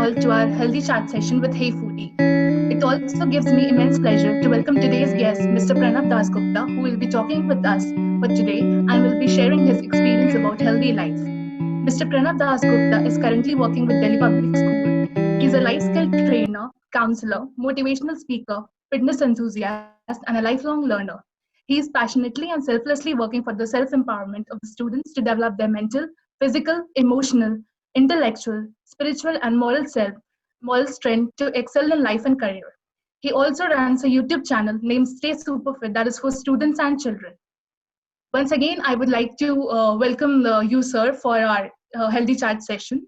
all to our healthy chat session with Hey Foodie. It also gives me immense pleasure to welcome today's guest, Mr. Pranav Dasgupta, who will be talking with us for today and will be sharing his experience about healthy life. Mr. Pranav Dasgupta is currently working with Delhi Public School. He's a life skill trainer, counselor, motivational speaker, fitness enthusiast, and a lifelong learner. He is passionately and selflessly working for the self empowerment of the students to develop their mental, physical, emotional, intellectual, spiritual, and moral strength to excel in life and career. He also runs a YouTube channel named Stay Superfit that is for students and children. Once again, I would like to welcome you, sir, for our healthy chat session.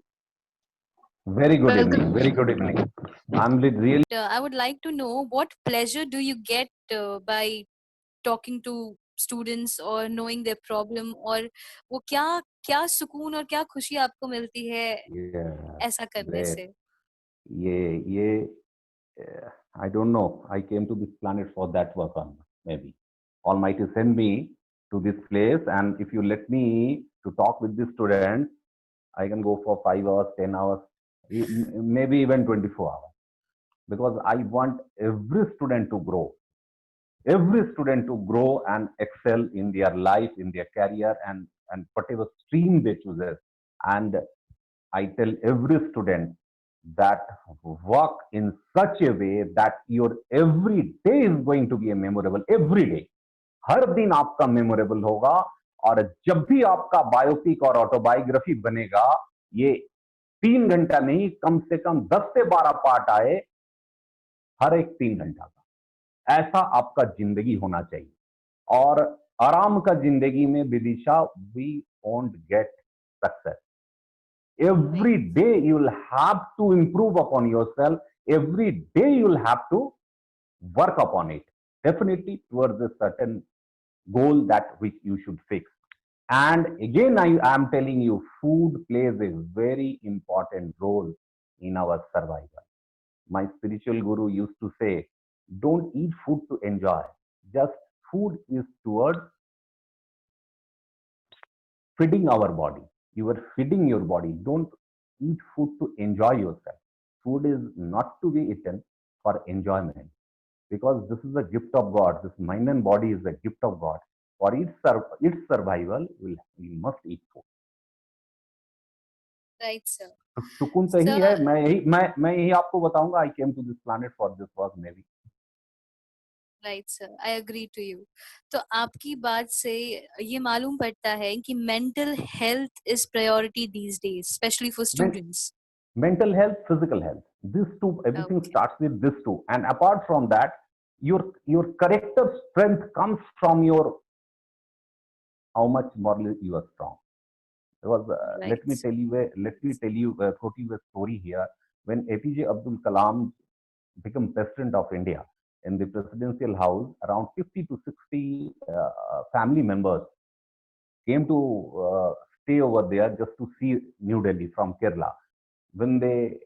Very good evening. Welcome. Very good evening. Really. I would like to know what pleasure do you get by talking to students or knowing their problem, और वो क्या क्या सुकून और क्या खुशी आपको मिलती है ऐसा करने Great. से? I don't know. I came to this planet for that work on maybe. Almighty send me to this place, and if you let me to talk with the students, I can go for 5 hours, 10 hours, maybe even 24 hours. Because I want every student to grow. Every student to grow and excel in their life, in their career, and whatever stream they choose. And I tell every student that work in such a way that your every day is going to be a memorable. Every day, हर दिन आपका memorable होगा, और जब भी आपका biopic और autobiography बनेगा, ये 3 घंटा नहीं, कम से कम 10 से 12 पार्ट आए हर एक 3 घंटा का। ऐसा आपका जिंदगी होना चाहिए। और आराम का जिंदगी में Vidisha, we won't get success. Every day you will have to improve upon yourself. Every day you will have to work upon it, definitely towards a certain goal that which you should fix. And again, I am telling you, food plays a very important role in our survival. My spiritual guru used to say, don't eat food to enjoy. Just food is towards feeding our body. You are feeding your body. Don't eat food to enjoy yourself. Food is not to be eaten for enjoyment, because this is a gift of God. This mind and body is a gift of God. For its survival, we must eat food. Right, sir. सुकून तो ही है। मैं यही आपको बताऊंगा। I came to this planet for this work maybe. Right, sir. I agree to you. तो आपकी बात से ये मालूम पड़ता है कि mental health is priority these days, especially for students. Mental health, physical health. These two, everything starts with these two. And apart from that, your character strength comes from your how much morally you are strong. Because let me tell you quote you a story here. When APJ Abdul Kalam became president of India, in the presidential house, around 50 to 60 family members came to stay over there just to see New Delhi from Kerala. When they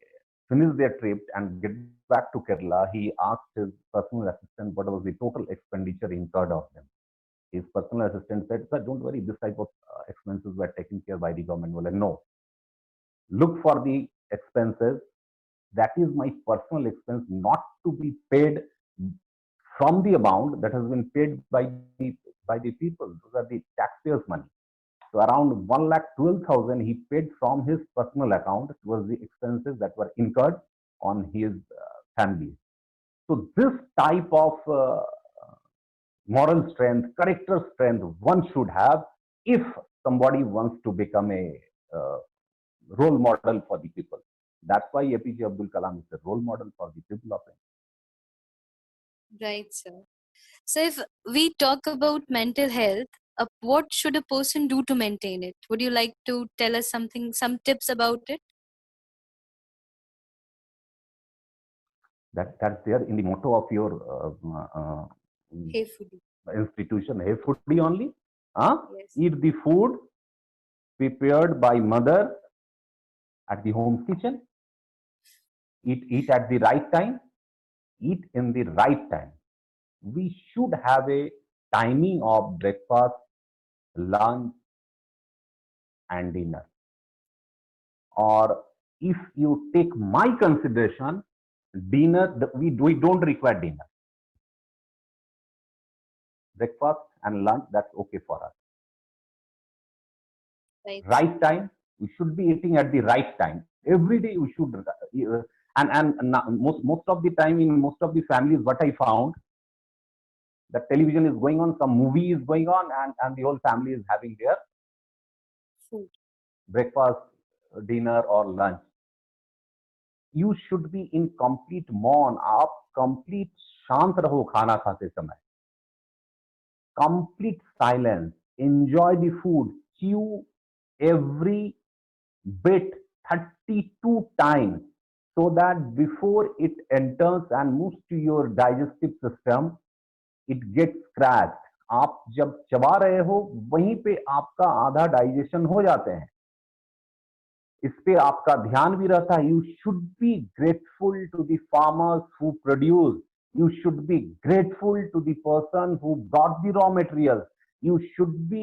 finished their trip and get back to Kerala, he asked his personal assistant what was the total expenditure incurred of them. His personal assistant said, "Sir, don't worry, this type of expenses were taken care by the government." Well, no. Look for the expenses. That is my personal expense, not to be paid from the amount that has been paid by the people. Those are the taxpayers' money. So around 1,12,000 he paid from his personal account towards the expenses that were incurred on his family. So this type of moral strength, character strength one should have if somebody wants to become a role model for the people. That's why APJ Abdul Kalam is a role model for the people of India. Right, sir. So if we talk about mental health, what should a person do to maintain it? Would you like to tell us some tips about it? That's there in the motto of your Hey Foodie institution. Hey Foodie only. Yes. Eat the food prepared by mother at the home kitchen. Eat at the right time. Eat in the right time. We should have a timing of breakfast, lunch, and dinner. Or if you take my consideration, dinner, we don't require dinner. Breakfast and lunch, that's okay for us. Right. Right time, we should be eating at the right time. Every day we should, and most of the time in most of the families, what I found, the television is going on, some movie is going on, and the whole family is having their Food. breakfast, dinner or lunch. You should be in complete मौन. आप complete शांत रहो खाना खाते समय. Complete silence. Enjoy the food. Chew every bit 32 times so that before it enters and moves to your digestive system, it gets scratched. आप जब चबा रहे हो वहीं पे आपका आधा डाइजेशन हो जाते हैं. इस पे आपका ध्यान भी रहता है. You should be grateful to the farmers who produce. You should be grateful to the person who brought the raw material. You should be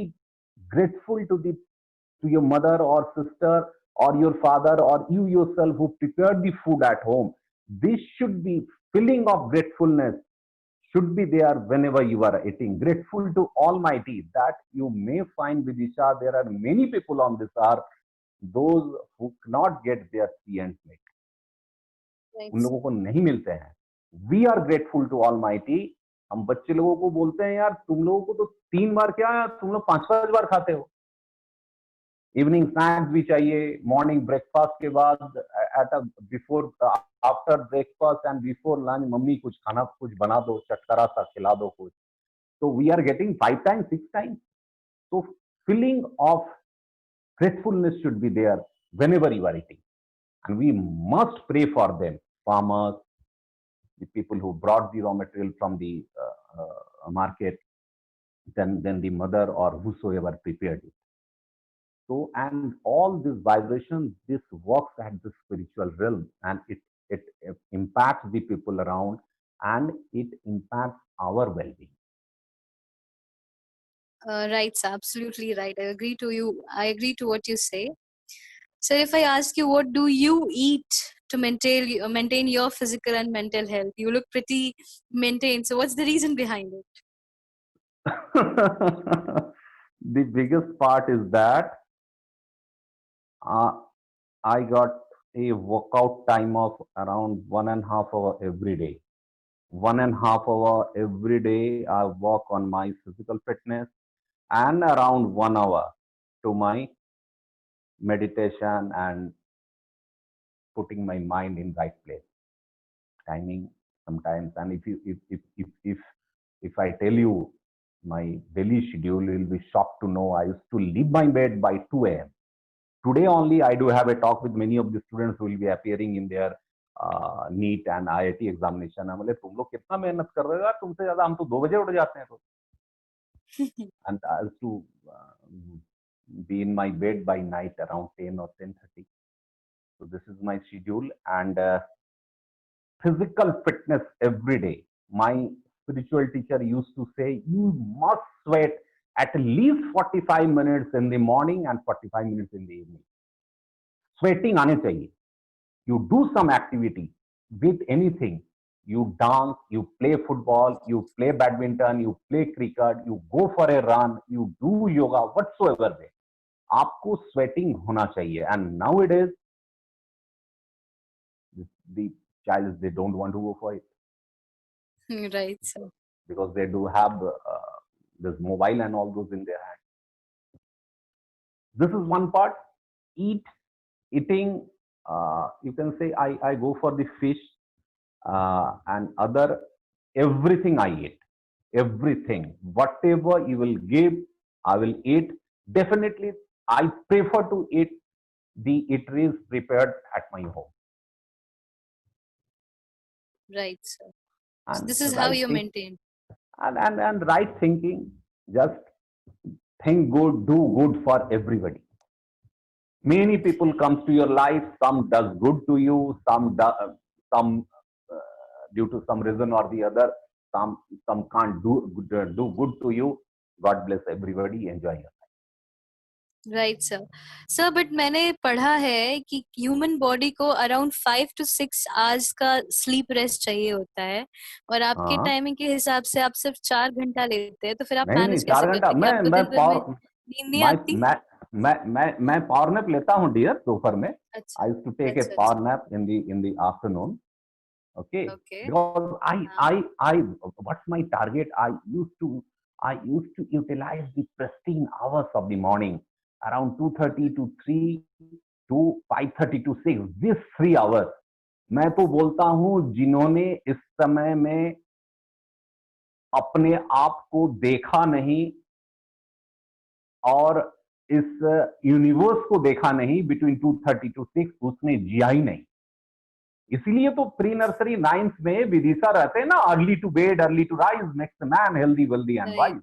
grateful to your mother or sister or your father or you yourself who prepared the food at home. This should be feeling of gratefulness should be there whenever you are eating. Grateful to Almighty that you may find, Vidisha, there are many people on this earth, those who cannot get their tea and plate. Right. उन लोगों को नहीं मिलते हैं. We are grateful to Almighty. हम बच्चे लोगों को बोलते हैं यार तुम लोगों को तो 3 बार क्या है, तुम लोग 5-5 बार खाते हो. इवनिंग स्नैक्स भी चाहिए, मॉर्निंग ब्रेकफास्ट के बाद, at before after breakfast and before lunch mummy कुछ खाना कुछ बना दो, चटकारा सा खिला दो कुछ. तो we are getting 5 times 6 times. So feeling of gratefulness should be there whenever you are eating, and we must pray for them, farmers, the people who brought the raw material from the market, then the mother or whosoever prepared it. So, and all this vibration, this works at the spiritual realm, and it impacts the people around, and it impacts our well-being. Right, sir, absolutely right. I agree to you. I agree to what you say. So, if I ask you, what do you eat to maintain your physical and mental health? You look pretty maintained. So, what's the reason behind it? The biggest part is that I got a workout time of around 1.5 hours every day. 1.5 hours every day I work on my physical fitness, and around 1 hour to my meditation and putting my mind in right place. Timing sometimes, and if I tell you my daily schedule, you will be shocked to know I used to leave my bed by 2 a.m. Today only I do have a talk with many of the students who will be appearing in their NEET and IIT examination. I'm like, तुम लोग कितना मेहनत कर रहे हो यार, तुमसे ज्यादा हम तो 2 बजे उठ जाते हैं तो. And I used to be in my bed by night around 10 or 10:30. So this is my schedule, and physical fitness every day. My spiritual teacher used to say, you must sweat at least 45 minutes in the morning and 45 minutes in the evening. Sweating आने चाहिए. You do some activity with anything. You dance, you play football, you play badminton, you play cricket, you go for a run, you do yoga, whatsoever way. आपको sweating होना चाहिए. And nowadays, the child, they don't want to go for it. Right, sir. Because they do have this mobile and all those in their hand. This is one part. Eating, you can say I go for the fish and other, everything I eat. Everything. Whatever you will give, I will eat. Definitely, I prefer to eat the eateries prepared at my home. Right, sir. So And this is how right you thing, maintain. and right thinking, just think good, do good for everybody. Many people comes to your life, some does good to you, some due to some reason or the other, some can't do good to you. God bless everybody. Enjoy your life. Right sir. Sir but मैंने पढ़ा है कि human body को around 5 to 6 hours का sleep rest चाहिए होता है, और आपके हाँ, टाइमिंग के हिसाब से आप सिर्फ 4 घंटा लेते हैं, तो फिर आप नहीं नहीं, मैनेज कैसे 4 घंटा। करते हैं कि आपको मैं दिन भर में पावर नींद नहीं मैं आती? मैं मैं पावर नैप लेता हूँ डियर, दोपहर में। अच्छा। I used to take a अच्छा पावर अच्छा। Nap in the afternoon. Okay, okay. because हाँ। what's my target? I used to utilize the pristine hours of the morning, around 2:30 to 3 to 5:30 to 6. These 3 hours, मैं तो बोलता हूँ जिन्होंने इस समय में अपने आप को देखा नहीं और इस यूनिवर्स को देखा नहीं बिटवीन 2:30 to 6, उसने जिया ही नहीं. इसीलिए तो प्री नर्सरी नाइन्थ में विदिशा रहते हैं ना, early to bed early to rise makes man healthy wealthy and right wise.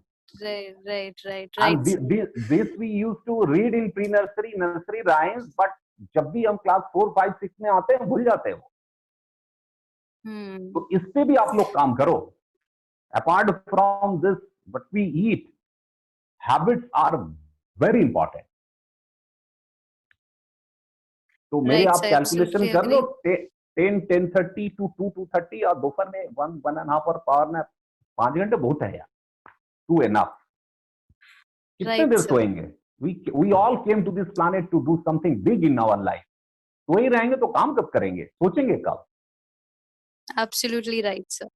Right right right and right sir. This we use to read in pre nursery nursery rhymes, but जब भी हम class 4, 5, 6 में आते हैं भूल जाते हैं वो. हम्म। तो इस पे भी आप लोग काम करो. Apart from this but we eat, habits are very important. तो मेरे राइट आप सर, कैलकुलेशन एब्सोल्युटली कर लो, एग्री। 10:30 to 2:30, और दोपहर में 1.5 आवर पावर नैप. 5 घंटे बहुत है यार, टू एनफ. कितने राइट देर सर, सोएंगे? We all came to this planet to do something big in our life. सो ही रहेंगे तो काम कब करेंगे, सोचेंगे कब? Absolutely right sir.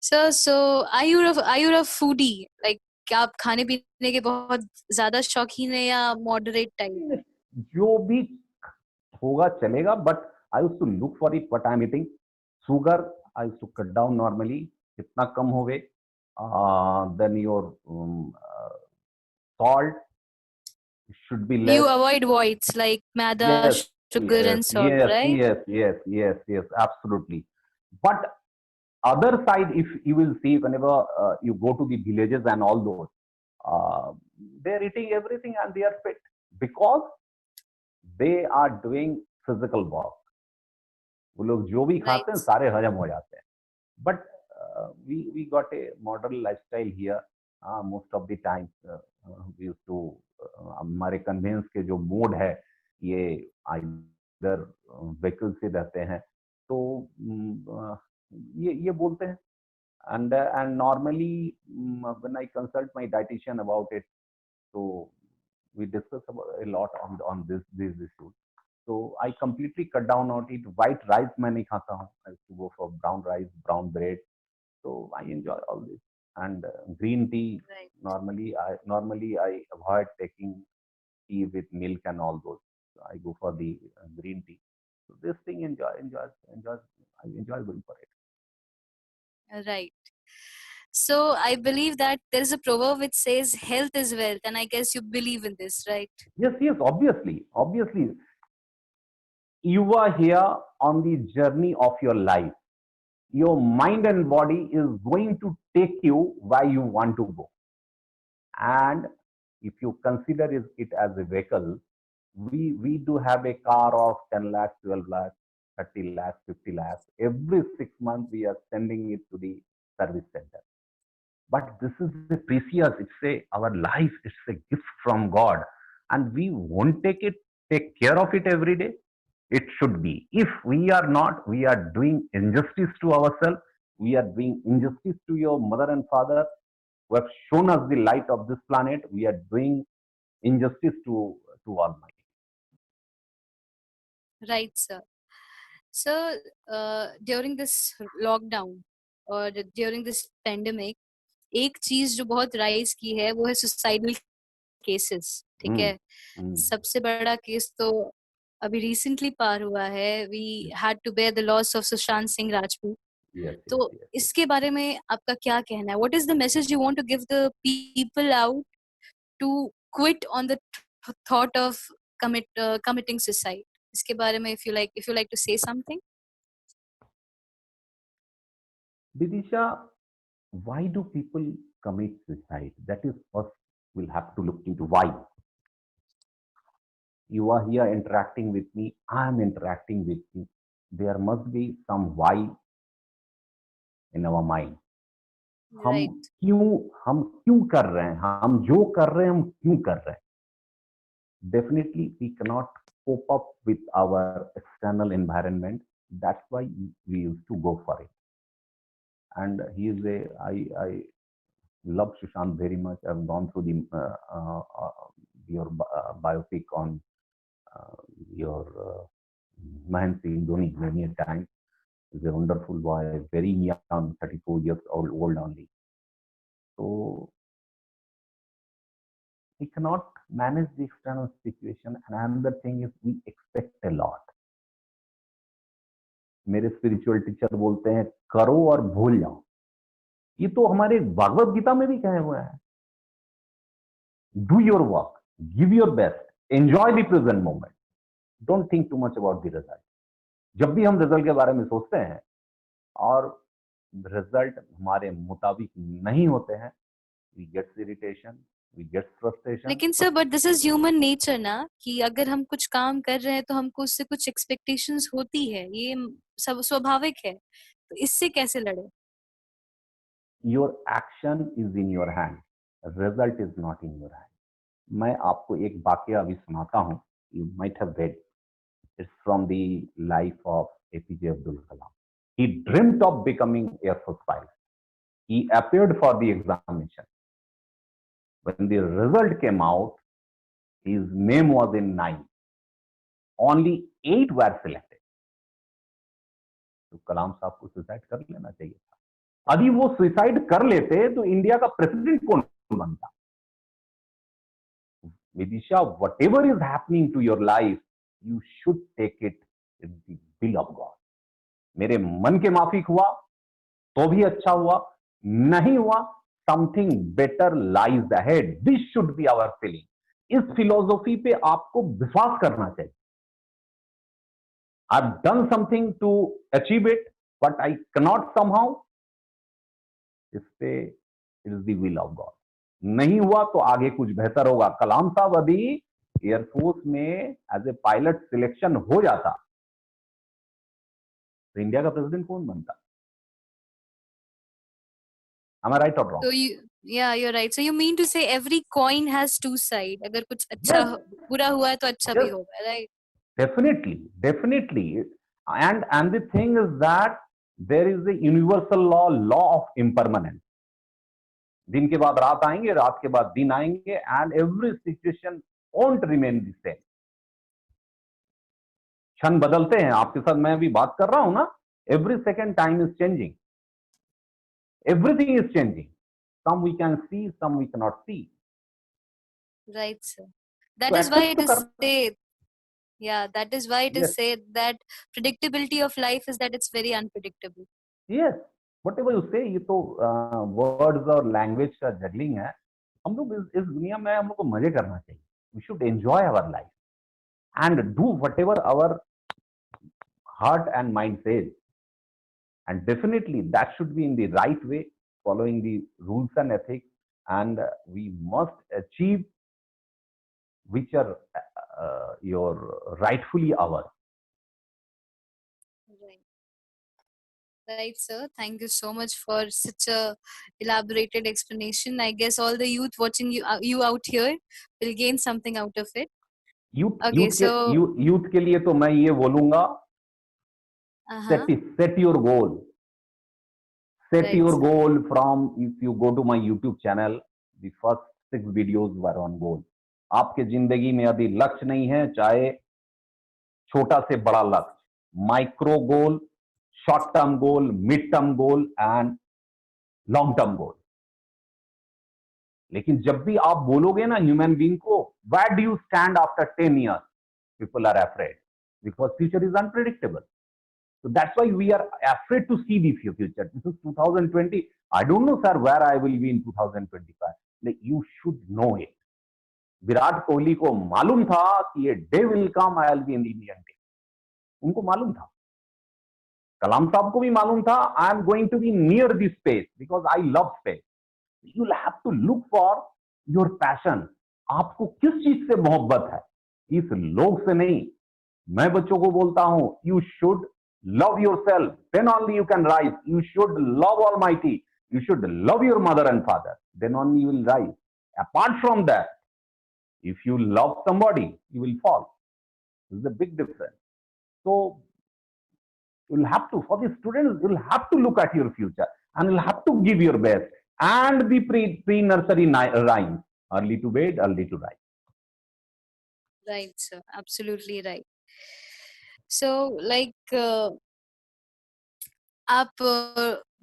Sir so are you a foodie, like क्या आप खाने पीने के बहुत ज्यादा शौकीन है या मॉडरेट टाइप? जो भी होगा चलेगा, but I used to look for it what I am eating. Sugar I used to cut down normally. जितना कम हो गए. Then your salt should be You less. avoid whites like maida, Yes, sugar yes, and salt, yes, right? yes, yes, yes, yes, absolutely. But other side, if you will see, whenever you go to the villages and all those, uh, they're eating everything and they are fit because they are doing physical work. वो लोग जो भी खाते हैं Right. सारे हजम हो जाते हैं. But we got a modern lifestyle here. Most of the time we used to हमारे कन्वेंस के जो मोड है ये इधर व्हीकल से रहते हैं. तो ये बोलते हैं. And normally when I consult my dietitian about it, so we discuss about a lot on these issues. So I completely cut down on it. White rice मैं नहीं खाता हूँ. I used to go for brown rice, brown bread. So I enjoy all this. And green tea. Right. Normally I avoid taking tea with milk and all those. So I go for the green tea. So this thing enjoys. I enjoy going for it. Right. So I believe that there is a proverb which says health is wealth, and I guess you believe in this, right? Yes, yes, obviously. You are here on the journey of your life. Your mind and body is going to take you where you want to go. And if you consider it as a vehicle, we do have a car of 10 lakhs, 12 lakhs, 30 lakhs, 50 lakhs. Every 6 months, we are sending it to the service center. But this is the precious, our life, it's a gift from God. And we won't take care of it every day. It should be. If we are not, we are doing injustice to ourselves. We are doing injustice to your mother and father who have shown us the light of this planet. We are doing injustice to Almighty. Right, sir. So during this lockdown और during this pandemic, एक चीज जो बहुत rise की है वो है suicidal cases, ठीक Mm, है? mm. सबसे बड़ा केस तो अभी रिसेंटली पार हुआ है, we had to bear the loss of Sushant Singh Rajput. Yes, yes, तो yes. इसके बारे में आपका क्या कहना है? What is the message you want to give the people out to quit on the thought of committing suicide? इसके बारे में if you like to say something. Vidisha, why do people commit suicide? That is first we'll have to look into why. You are here interacting with me, I am interacting with you. There must be some why in our mind. हम Right. हम क्यों कर रहे हैं, हम जो कर रहे हैं हम क्यों कर रहे हैं. definitely we cannot cope up with our external environment. That's why we used to go for it. And he is I love Sushant very much. I've gone through your biopic on your Mahendra Singh Dhoni many a time. He's a wonderful boy, very young, 34 years old only. So we cannot manage the external situation. And another thing is we expect a lot. मेरे spiritual teacher बोलते हैं करो और भूल जाओ. ये तो हमारे भागवत गीता में भी कहे हुए हैं. Do your work, give your best, enjoy the present moment, don't think too much about the result. जब भी हम रिजल्ट के बारे में सोचते हैं और रिजल्ट हमारे मुताबिक नहीं होते हैं, we get irritation, we get frustration. लेकिन sir but this is human nature ना, कि अगर हम कुछ काम कर रहे हैं तो हमको उससे कुछ एक्सपेक्टेशंस होती है, ये सब स्वाभाविक है, तो इससे कैसे लड़े? Your action is in your hand, result is not in your hand. मैं आपको एक वाक्य अभी सुनाता हूँ, you might have read. It's from the life of APJ Abdul Kalam. He dreamt of becoming Air Force pilot. He appeared for the examination. When the result came out, his name was in 9. Only 8 were selected. तो कलाम साहब को suicide कर लेना चाहिए था. यदि वो suicide कर लेते तो इंडिया का प्रेसिडेंट कौन बनता? Vidisha, whatever is happening to your life, you should take it in the will of God. मेरे मन के माफिक हुआ तो भी अच्छा हुआ, नहीं हुआ something better lies ahead. This should be our feeling. इस फिलोसॉफी पे आपको विश्वास करना चाहिए. I have done something to achieve it but I cannot somehow. इस पे it is the will of God. नहीं हुआ तो आगे कुछ बेहतर होगा. कलाम साहब अभी एयरफोर्स में एज ए पायलट सिलेक्शन हो जाता तो इंडिया का प्रेसिडेंट कौन बनता? Am I right or wrong? So you're right. So you mean to say every coin has two sides. अगर कुछ अच्छा बुरा हुआ है तो अच्छा भी होगा, right? Definitely. And the thing is that there is a universal law of impermanence. दिन के बाद रात आएंगे, रात के बाद दिन आएंगे, and every situation won't remain the same. क्षण बदलते हैं. आपके साथ मैं अभी बात कर रहा हूं ना, every second time is changing, everything is changing. Some we can see, some we can not see. Right sir. That is why it is said, yeah, that is why it is said that predictability of life is that it's very unpredictable. Yes, whatever you say, ये तो words और language का juggling है. हम लोग इस दुनिया में हम लोग को मजे करना चाहिए. We should enjoy our life and do whatever our heart and mind says, and definitely that should be in the right way, following the rules and ethics, and we must achieve which are your rightfully ours. Right, sir. Thank you so much for such a elaborated explanation. I guess all the youth watching you out here will gain something out of it. Youth के लिए तो मैं ये बोलूंगा, set your goal. Set your goal from, if you go to my YouTube channel, the first 6 videos were on goal. आपके जिंदगी में यदि लक्ष्य नहीं है, चाहे छोटा से बड़ा लक्ष्य, micro goal, short term goal, mid term goal and long term goal. लेकिन जब भी आप बोलोगे ना ह्यूमन बीइंग को, where do you stand after 10 years? People are afraid because future is unpredictable. So that's why we are afraid to see the future. This is 2020. I don't know, sir, where I will be in 2025. Like, you should know it. Virat Kohli को मालूम था कि ये day will come, I will be in the Indian team. उनको मालूम था. कलाम साहब को भी मालूम था, I am going to be near this space because I love space. You have to look for your passion. आपको किस चीज से मोहब्बत है, इस लोग से नहीं. मैं बच्चों को बोलता हूं, you should love yourself, then only you can rise. You should love Almighty. You should love your mother and father, then only you will rise. Apart from that, If you love somebody, you will fall. This is a big difference. So you'll have to, for the students, you'll have to look at your future and you'll have to give your best. And the pre-nursery rhymes, early to bed, early to rise. Right, sir. Absolutely right. So, like, आप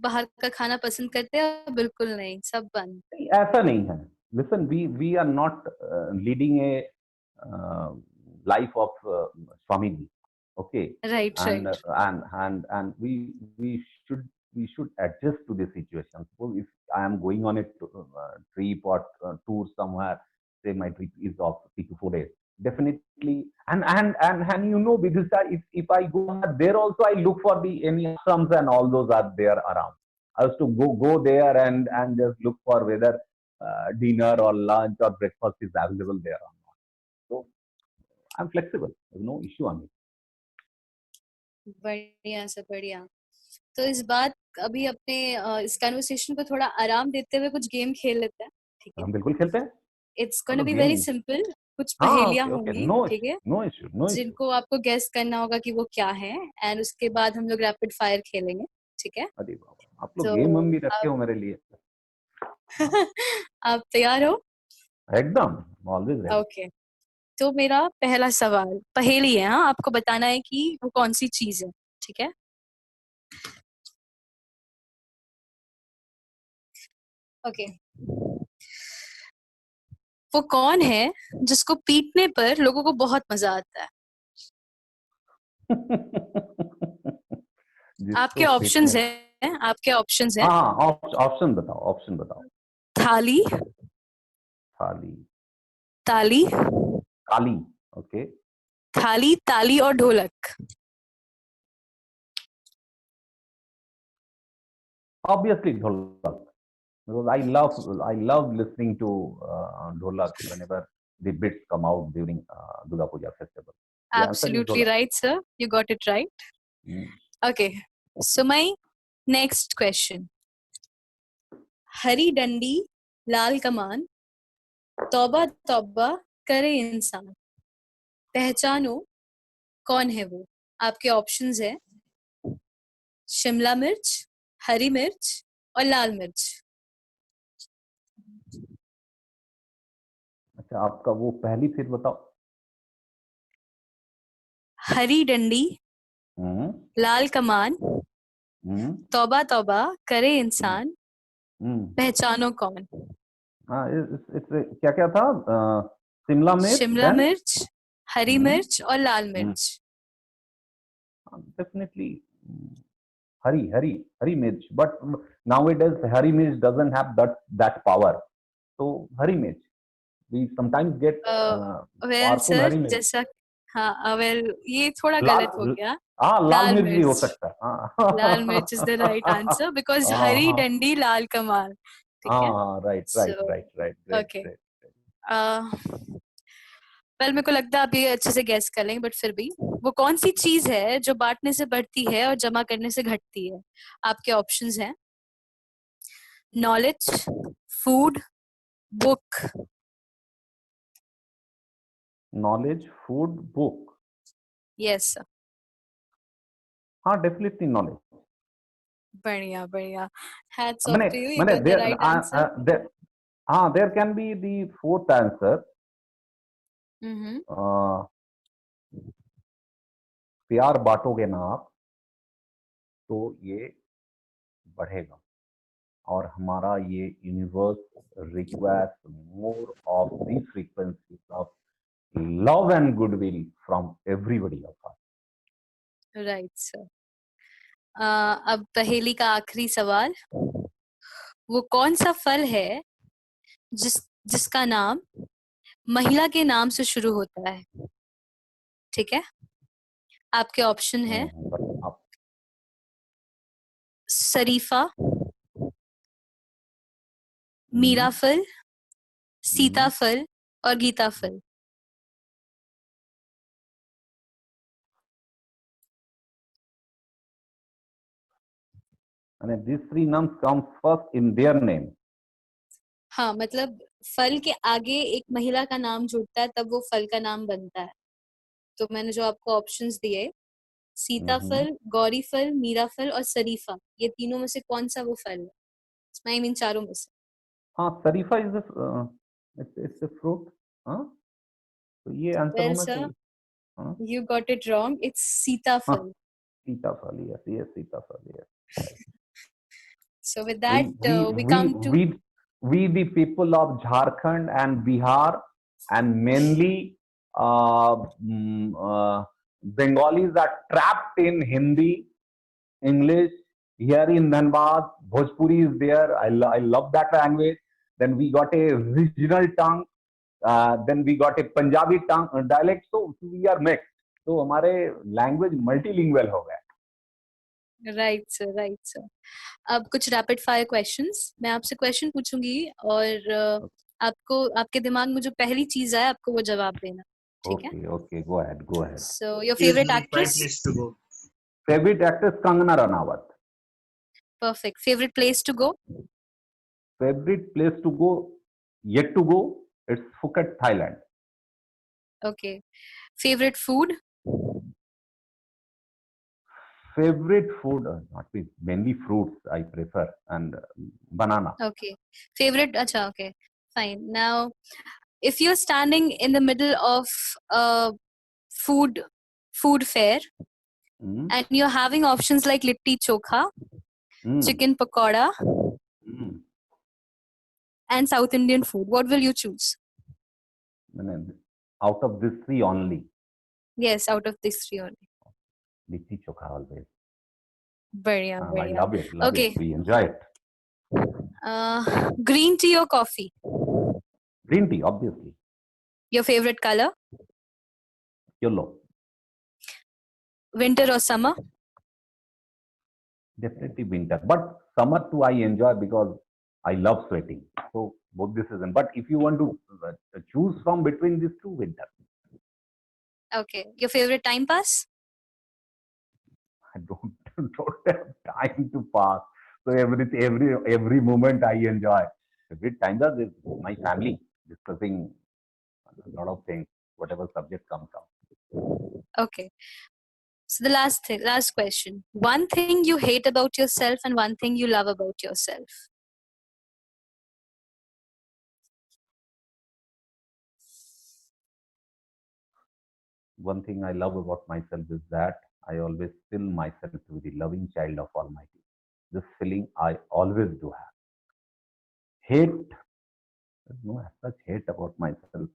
बाहर का खाना पसंद करते हैं? बिल्कुल नहीं, सब बंद। ऐसा नहीं है. Listen, we are not leading a life of Swamiji. Okay. Right, And right. and we should adjust to the situation. Suppose if I am going on a trip or tour somewhere, say my trip is of 3 to 4 days, definitely. And you know, Vidisha, if I go there also, I look for the any ashrams and all those are there around. I was to go there and just look for whether dinner or lunch or breakfast is available there or not. So I'm flexible. There's no issue on it. बढ़िया sir, बढ़िया। तो इस बात अभी अपने इस conversation को थोड़ा आराम देते हुए कुछ गेम खेल लेते हैं, ठीक है? हम बिल्कुल खेलते हैं. इट्स गोना चलो बी वेरी गेम. सिंपल। कुछ हाँ, पहेलियां ओके ओके. होंगी, नो ठीक है? No issue, no issue. जिनको आपको गेस करना होगा कि वो क्या है, एंड उसके बाद हम लोग रैपिड फायर खेलेंगे, ठीक है? अरे बाबा, आप लोग तो गेम हम भी रखे आप हो मेरे लिए. आप तैयार हो? एकदम, ऑलवेज रेडी. ओके। तो मेरा पहला सवाल पहेली है, हाँ, आपको बताना है कि वो कौन सी चीज है, ठीक है? ओके। वो कौन है जिसको पीटने पर लोगों को बहुत मजा आता है? आपके जिसको ऑप्शंस पीटने. हैं, आपके ऑप्शंस हैं। हाँ, ऑप्शन बताओ, ऑप्शन बताओ. थाली, थाली, ताली, काली. ओके. थाली, ताली और ढोलक। Obviously Dholak, because I love listening to Dholak whenever the bits come out during Durga Puja festival. The answer is Absolutely Dholak. right, sir. You got it right. Hmm. Okay. So my next question. हरी डंडी, लाल कमान, तौबा तौबा करे इंसान, पहचानो कौन है वो? आपके ऑप्शंस है शिमला मिर्च, हरी मिर्च और लाल मिर्च। अच्छा, आपका वो पहली फिर बताओ. हरी डंडी, हम्म. लाल कमान, हम्म. तौबा तौबा करे हम्म. इंसान, हम्म. पहचानो कौन? हाँ, क्या क्या था? शिमला मिर्च, शिमला देन. मिर्च, हरी मिर्च और लाल मिर्च। Definitely Hari Mirch. But nowadays Hari Mirch doesn't have that power. So Hari Mirch. We sometimes get well powerful sir, Hari Mirch. जैसा, हाँ वेल ये थोड़ा लाल. गलत हो गया। हाँ, लाल लाल मिर्च भी हो मिर्च, सकता है. हाँ. लाल मिर्च is the right answer because हाँ हरी हाँ डंडी लाल कमान, ठीक है? हाँ. Right right so right right. Great okay. Great. Well मेरे को लगता है आप ये अच्छे से गैस कर लेंगे, बट फिर भी वो कौन सी चीज है जो बांटने से बढ़ती है और जमा करने से घटती है? आपके ऑप्शंस हैं knowledge, food, book. Knowledge, food, book. Yes sir. हाँ, डेफिनेटली नॉलेज. बढ़िया बढ़िया, हैट्स ऑफ मैंने टू यू, यू मैंने गॉट द राइट आंसर। हाँ, there can be the fourth answer. प्यार बांटोगे ना आप तो ये बढ़ेगा, और हमारा ये universe requires more of the frequency of love and goodwill from everybody of us. Right sir. अब पहेली का आखिरी सवाल। वो कौन सा फल है जिसका नाम महिला के नाम से शुरू होता है? ठीक है, आपके ऑप्शन है आप. शरीफा, मीरा फल, सीताफल और गीताफल। And these three names come first in their name. हाँ मतलब फल के आगे एक महिला का नाम जुड़ता है तब वो फल का नाम बनता है। तो मैंने जो आपको ऑप्शंस दिए, हम्म। सीताफल, गौरी फल, मीरा फल और शरीफा, ये तीनों में से कौन सा वो फल है? आई मीन चारों में से। हाँ, शरीफा इज इट्स a fruit. हाँ, तो ये आंसर वेल होना सर, चाहिए। हाँ you got it wrong, it's हाँ, सीताफल। सीताफल, yes, yes, सीताफल, yes. Right. So with we that, we we we come to we we the people of Jharkhand and Bihar, and mainly Bengalis are trapped in Hindi, English. Here in Dhanbad, Bhojpuri is there. I love that language. Then we got a regional tongue. Then we got a Punjabi tongue dialect. So we are mixed. तो हमारे language multilingual हो गए। Right sir, right sir. अब कुछ rapid fire questions, मैं आपसे question पूछूंगी और आपको आपके दिमाग में जो पहली चीज आए आपको वो जवाब देना, ठीक है? Okay okay, go ahead, go ahead. So your Is favourite the fine actress? place to go. Favourite actress Kangana Ranaut. Perfect. Favourite place to go? Favorite place to go, yet to go, it's Phuket, Thailand. Okay. Favourite food? Favorite food, not with mainly fruits I prefer, and banana. Okay. Favourite, अच्छा, okay, fine. Now if you're standing in the middle of a food food fair Mm, and you're having options like litti chokha, mm, chicken pakoda mm. and South Indian food, what will you choose? मैंने out of these three only, Yes, out of these three only. litti chokha always. बढ़िया, I बढ़िया। love it, love Okay. it. We enjoy it. Green tea or coffee? Green tea, obviously. Your favorite color? Yellow, Winter or summer? definitely winter. But summer too I enjoy because I love sweating. So both the season. But if you want to choose from between these two, winter. Okay. Your favorite time pass? I don't have time to pass. So every moment I enjoy. Every time that with my family discussing a lot of things, whatever subject comes up. Okay. So the last question. One thing you hate about yourself and one thing you love about yourself. One thing I love about myself is that I always feel myself to be the loving child of Almighty. This feeling I always do have. Hate, there's no such hate about myself.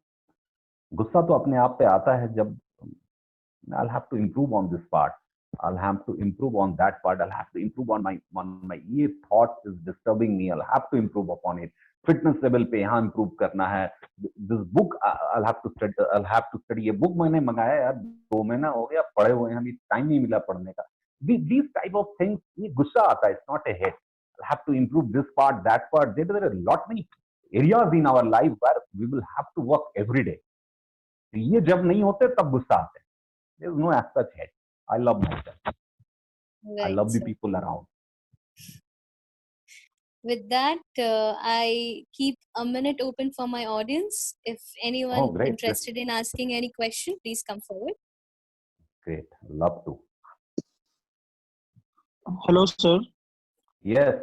गुस्सा तो अपने आप पे आता है जब I'll have to improve on this part. I'll have to improve on that part. I'll have to improve on my ये thought is disturbing me. I'll have to improve upon it. Fitness level पे यहाँ improve करना है. This book I'll have to study. I'll have to study. ये book मैंने मंगाया यार 2 महीना हो गया पढ़े हुए हैं, अभी time नहीं मिला पढ़ने का. These type of things ये गुस्सा आता है. It's not a hate. I'll have to improve this part, that part. There are a lot many areas in our life where we will have to work every day. ये जब नहीं होते तब गुस्सा आते हैं. There's no as such hate. I love myself. I Right. love the So people around. with that, I keep a minute open for my audience. If anyone Oh, great. interested in asking any question, please come forward. Great. Love to. Hello, sir. Yes,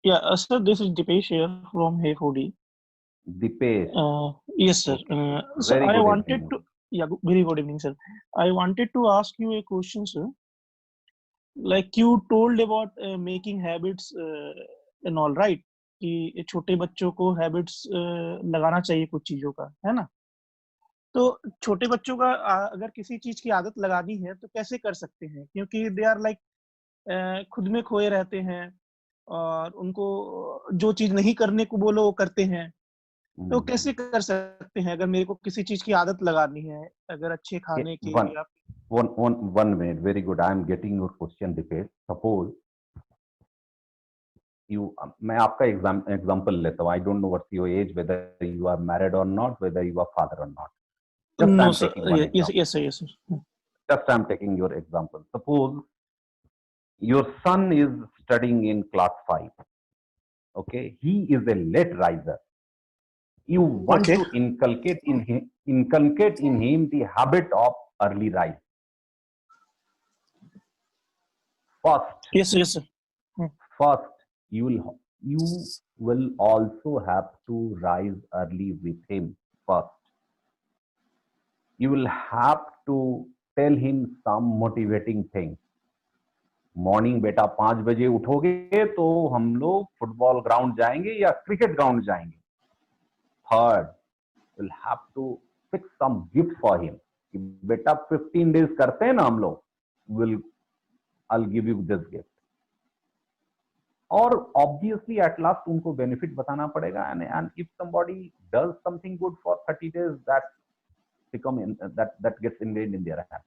Yeah, sir, this is Dipesh here from Hey Foodie. Dipesh. Yes, sir. Okay. So Very I good wanted evening. to, yeah, very good evening, sir. I wanted to ask you a question, sir. Like you told about making habits and all, right? कि छोटे बच्चों को habits लगाना चाहिए कुछ चीजों का, है ना? तो छोटे बच्चों का अगर किसी चीज की आदत लगानी है तो कैसे कर सकते हैं? क्योंकि दे आर लाइक खुद में खोए रहते हैं और उनको जो चीज नहीं करने को बोलो वो करते हैं. तो कैसे कर सकते हैं अगर मेरे को किसी चीज की आदत लगानी है, अगर अच्छे खाने की या One minute. Very good. I am getting your question, Dipesh. Suppose you, मैं आपका example लेता हूँ. I don't know what's your age, whether you are married or not, whether you are father or not. Just no I'm sir. taking one example. Yes sir. Just I'm taking your example. Suppose your son is studying in class 5. Okay, he is a late riser. You want Okay. to inculcate in him the habit of early rise. First, Yes, yes, sir. first you will also have to rise early with him. First, you will have to tell him some motivating thing. Morning बेटा 5 बजे उठोगे तो हम लोग football ground जाएंगे या cricket ground जाएंगे. Third, will have to fix some gift for him कि बेटा 15 डेज करते हैं ना हम लोग, will I give you this gift. और ऑब्वियसली एट लास्ट उनको बेनिफिट बताना पड़ेगा. And if somebody does something good for 30 days, that become that gets ingrained in their habit.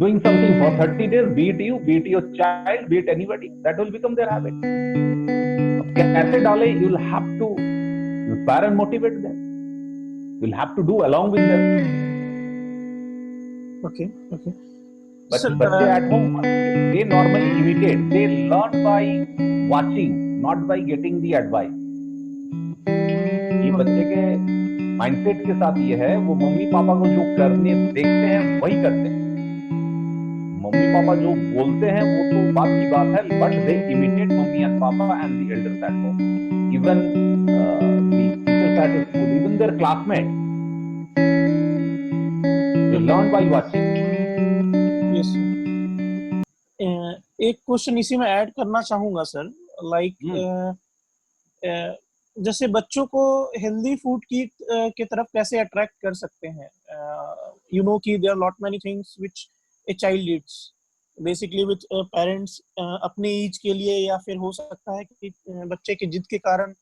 Doing something for 30 days, be it you, be it your child, be it anybody, that will become their habit. अब कैसे डाले, you will have to inspire and motivate them. You will have to do along with them. Okay, okay. But Sir, बच्चे at home, they normally imitate. They learn by watching, not by getting the advice. ये बच्चे के mindset के साथ ये है, वो mummy papa को जो करने देखते हैं वही करते हैं. मम्मी पापा जो बोलते हैं वो तो बात की बात है, but they imitate mummy and papa and the elders at home. Even the teachers at school, even their classmates, they learn by watching. Yes. एक क्वेश्चन इसी में ऐड करना चाहूंगा सर. लाइक जैसे बच्चों को हेल्दी फूड की तरफ कैसे अट्रैक्ट कर सकते हैं. यू नो कि there are lot many things which a child eats basically with parents अपने एज के लिए, या फिर हो सकता है कि बच्चे की जिद के कारण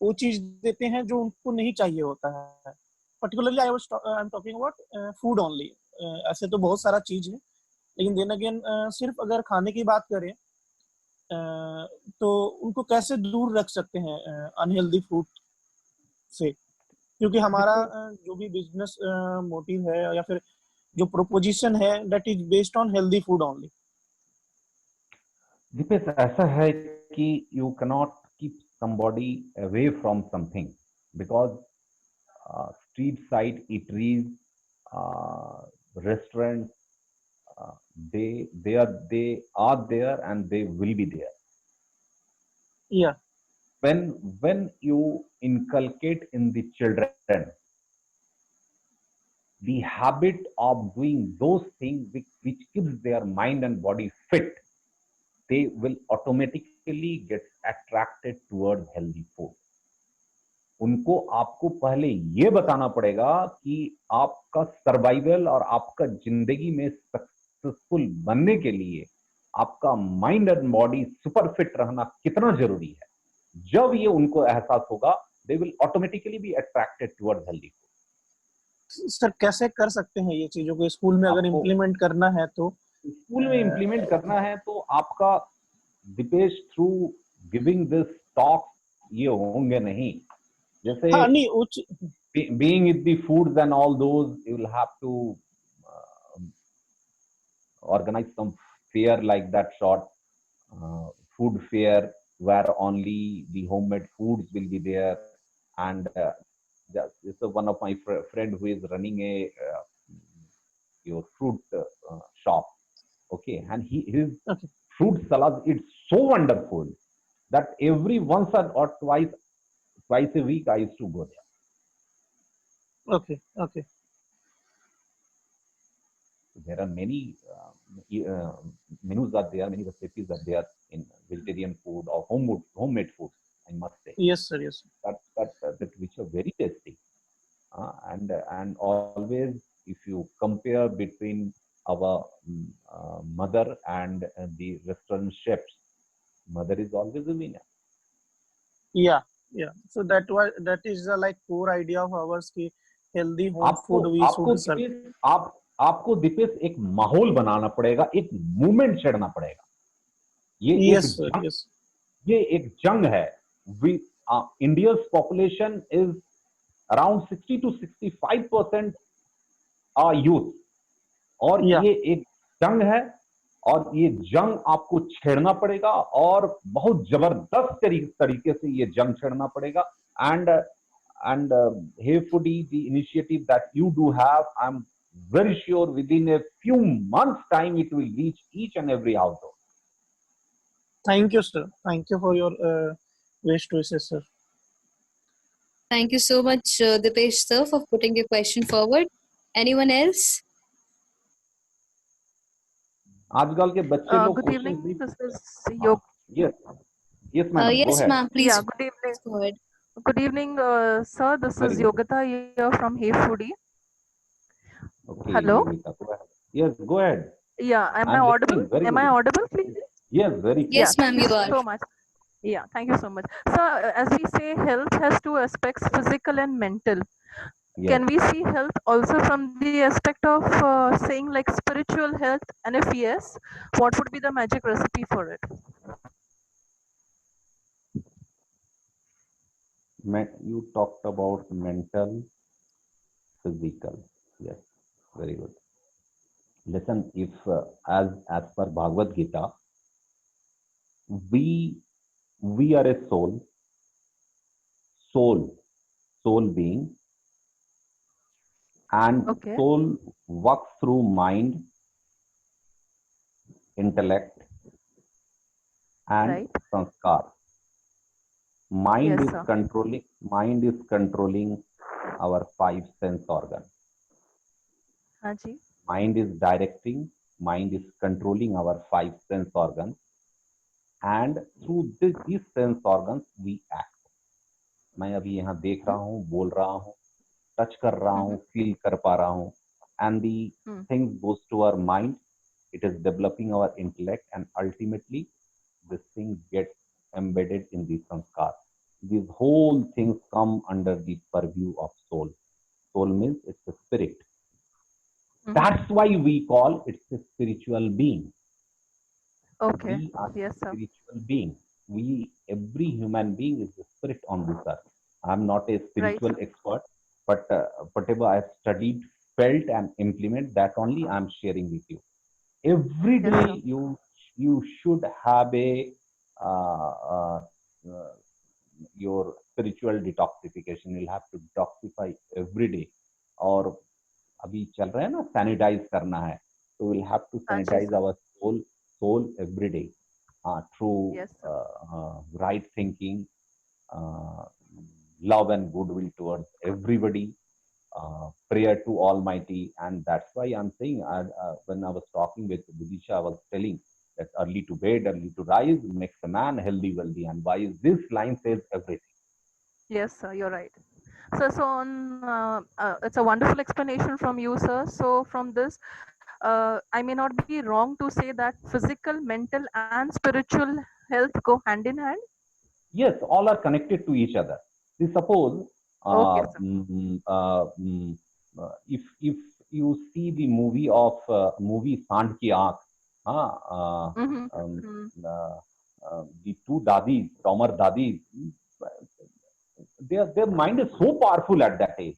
वो चीज देते हैं जो उनको नहीं चाहिए होता है. Particularly I am talking about food only. ऐसे तो बहुत सारा चीज है, लेकिन देन अगेन सिर्फ अगर खाने की बात करें तो उनको कैसे दूर रख सकते हैं अनहेल्दी फूड से. क्योंकि हमारा जो भी बिजनेस मोटिव है या फिर जो प्रोपोजिशन है, that is based on healthy food only. Deepesh, ऐसा है कि you cannot keep somebody away from something because street side eateries, restaurants, they are there and they will be there. Yeah. When you inculcate in the children the habit of doing those things which keeps their mind and body fit, they will automatically get attracted towards healthy food. उनको आपको पहले ये बताना पड़ेगा कि आपका survival और आपका जिंदगी में सक्सेसफुल बनने के लिए आपका mind and body super fit रहना कितना जरूरी है. जब ये उनको एहसास होगा, they will automatically be attracted towards healthy food. Sir कैसे कर सकते हैं ये चीजों को स्कूल में अगर इम्प्लीमेंट करना है तो? स्कूल में इम्प्लीमेंट करना है तो आपका Deepesh through giving this talk ये होंगे नहीं. जैसे हाँ, नहीं, being with the foods and all those, you will have to organize some fair like that, short food fair where only the homemade foods will be there. And this is one of my friend who is running a your fruit shop. Okay, and his okay. fruit salad, it's so wonderful that every once or twice a week I used to go there. Okay, okay. There are many menus are there, many recipes are there in vegetarian food or homemade food, I must say. Yes, sir. Yes. That which are very tasty, and always if you compare between our mother and the restaurant chefs, mother is always a winner. Yeah, yeah. So that is the like core idea of ours ki healthy home food we should serve. आपको दीपेश एक माहौल बनाना पड़ेगा, एक movement छेड़ना पड़ेगा. ये एक जंग है. India's population is around 60 to 65% are youth, और ये एक जंग है और ये जंग आपको छेड़ना पड़ेगा और बहुत जबरदस्त तरीके से ये जंग छेड़ना पड़ेगा. And hey Foodie, the initiative that you do have, I'm very sure within a few months time it will reach each and every household. Thank you, sir. Thank you for your wish wishes, sir. Thank you so much, Dipesh sir, for putting your question forward. Anyone else? आजकल के बच्चे लोग Good question evening. This is हाँ, yes madam, go Yes, ahead. ma'am. Please Yeah, good evening. go ahead. Good evening, sir. This Very is good. Yogita here from Hey Foodie. Okay, Hello? Yogita, go ahead. Yes, go ahead. Yeah, am I I'm audible? listening. Very Am good. I audible, please? Yes, very clear. Yes, ma'am, Thank you you are. so much. Yeah, thank you so much. So, as we say, health has two aspects, physical and mental. Yes. Can we see health also from the aspect of saying like spiritual health? And if yes, what would be the magic recipe for it? You talked about mental, physical. Yes, very good. Listen, if as per Bhagavad Gita, we are a soul being, and Okay. soul works through mind, intellect, and Right. sanskar. Mind Yes, is sir. controlling our five sense organs. Haji. Mind is controlling our five sense organs, and through these sense organs we act. मैं अभी यहाँ देख रहा हूँ, बोल रहा हूँ, touch कर रहा हूँ, फील कर पा रहा हूँ, and the thing goes to our mind. It is developing our intellect, and ultimately this thing gets embedded in the sanskar. These whole things come under the purview of soul. Soul means it's a spirit. That's why we call it a spiritual being. Okay. We are Yes, sir. spiritual beings. Every human being is a spirit on this earth. I'm not a spiritual expert, but whatever I've studied, felt, and implement, that only I'm sharing with you. Every day you should have a your spiritual detoxification. You'll have to detoxify every day. और अभी चल रहा है ना, sanitize करना है, so we'll have to sanitize our soul every day through right thinking, love and goodwill towards everybody, prayer to Almighty. And that's why I'm saying, when I was talking with Budisha, I was telling that early to bed, early to rise makes a man healthy, wealthy, and wise. This line says everything. Yes, sir, you're right. So on, it's a wonderful explanation from you, sir. So from this, I may not be wrong to say that physical, mental, and spiritual health go hand in hand. Yes, all are connected to each other. See, suppose if you see the movie of Sand Ki Aankh, the two dadis, Tomar dadis, their mind is so powerful at that age.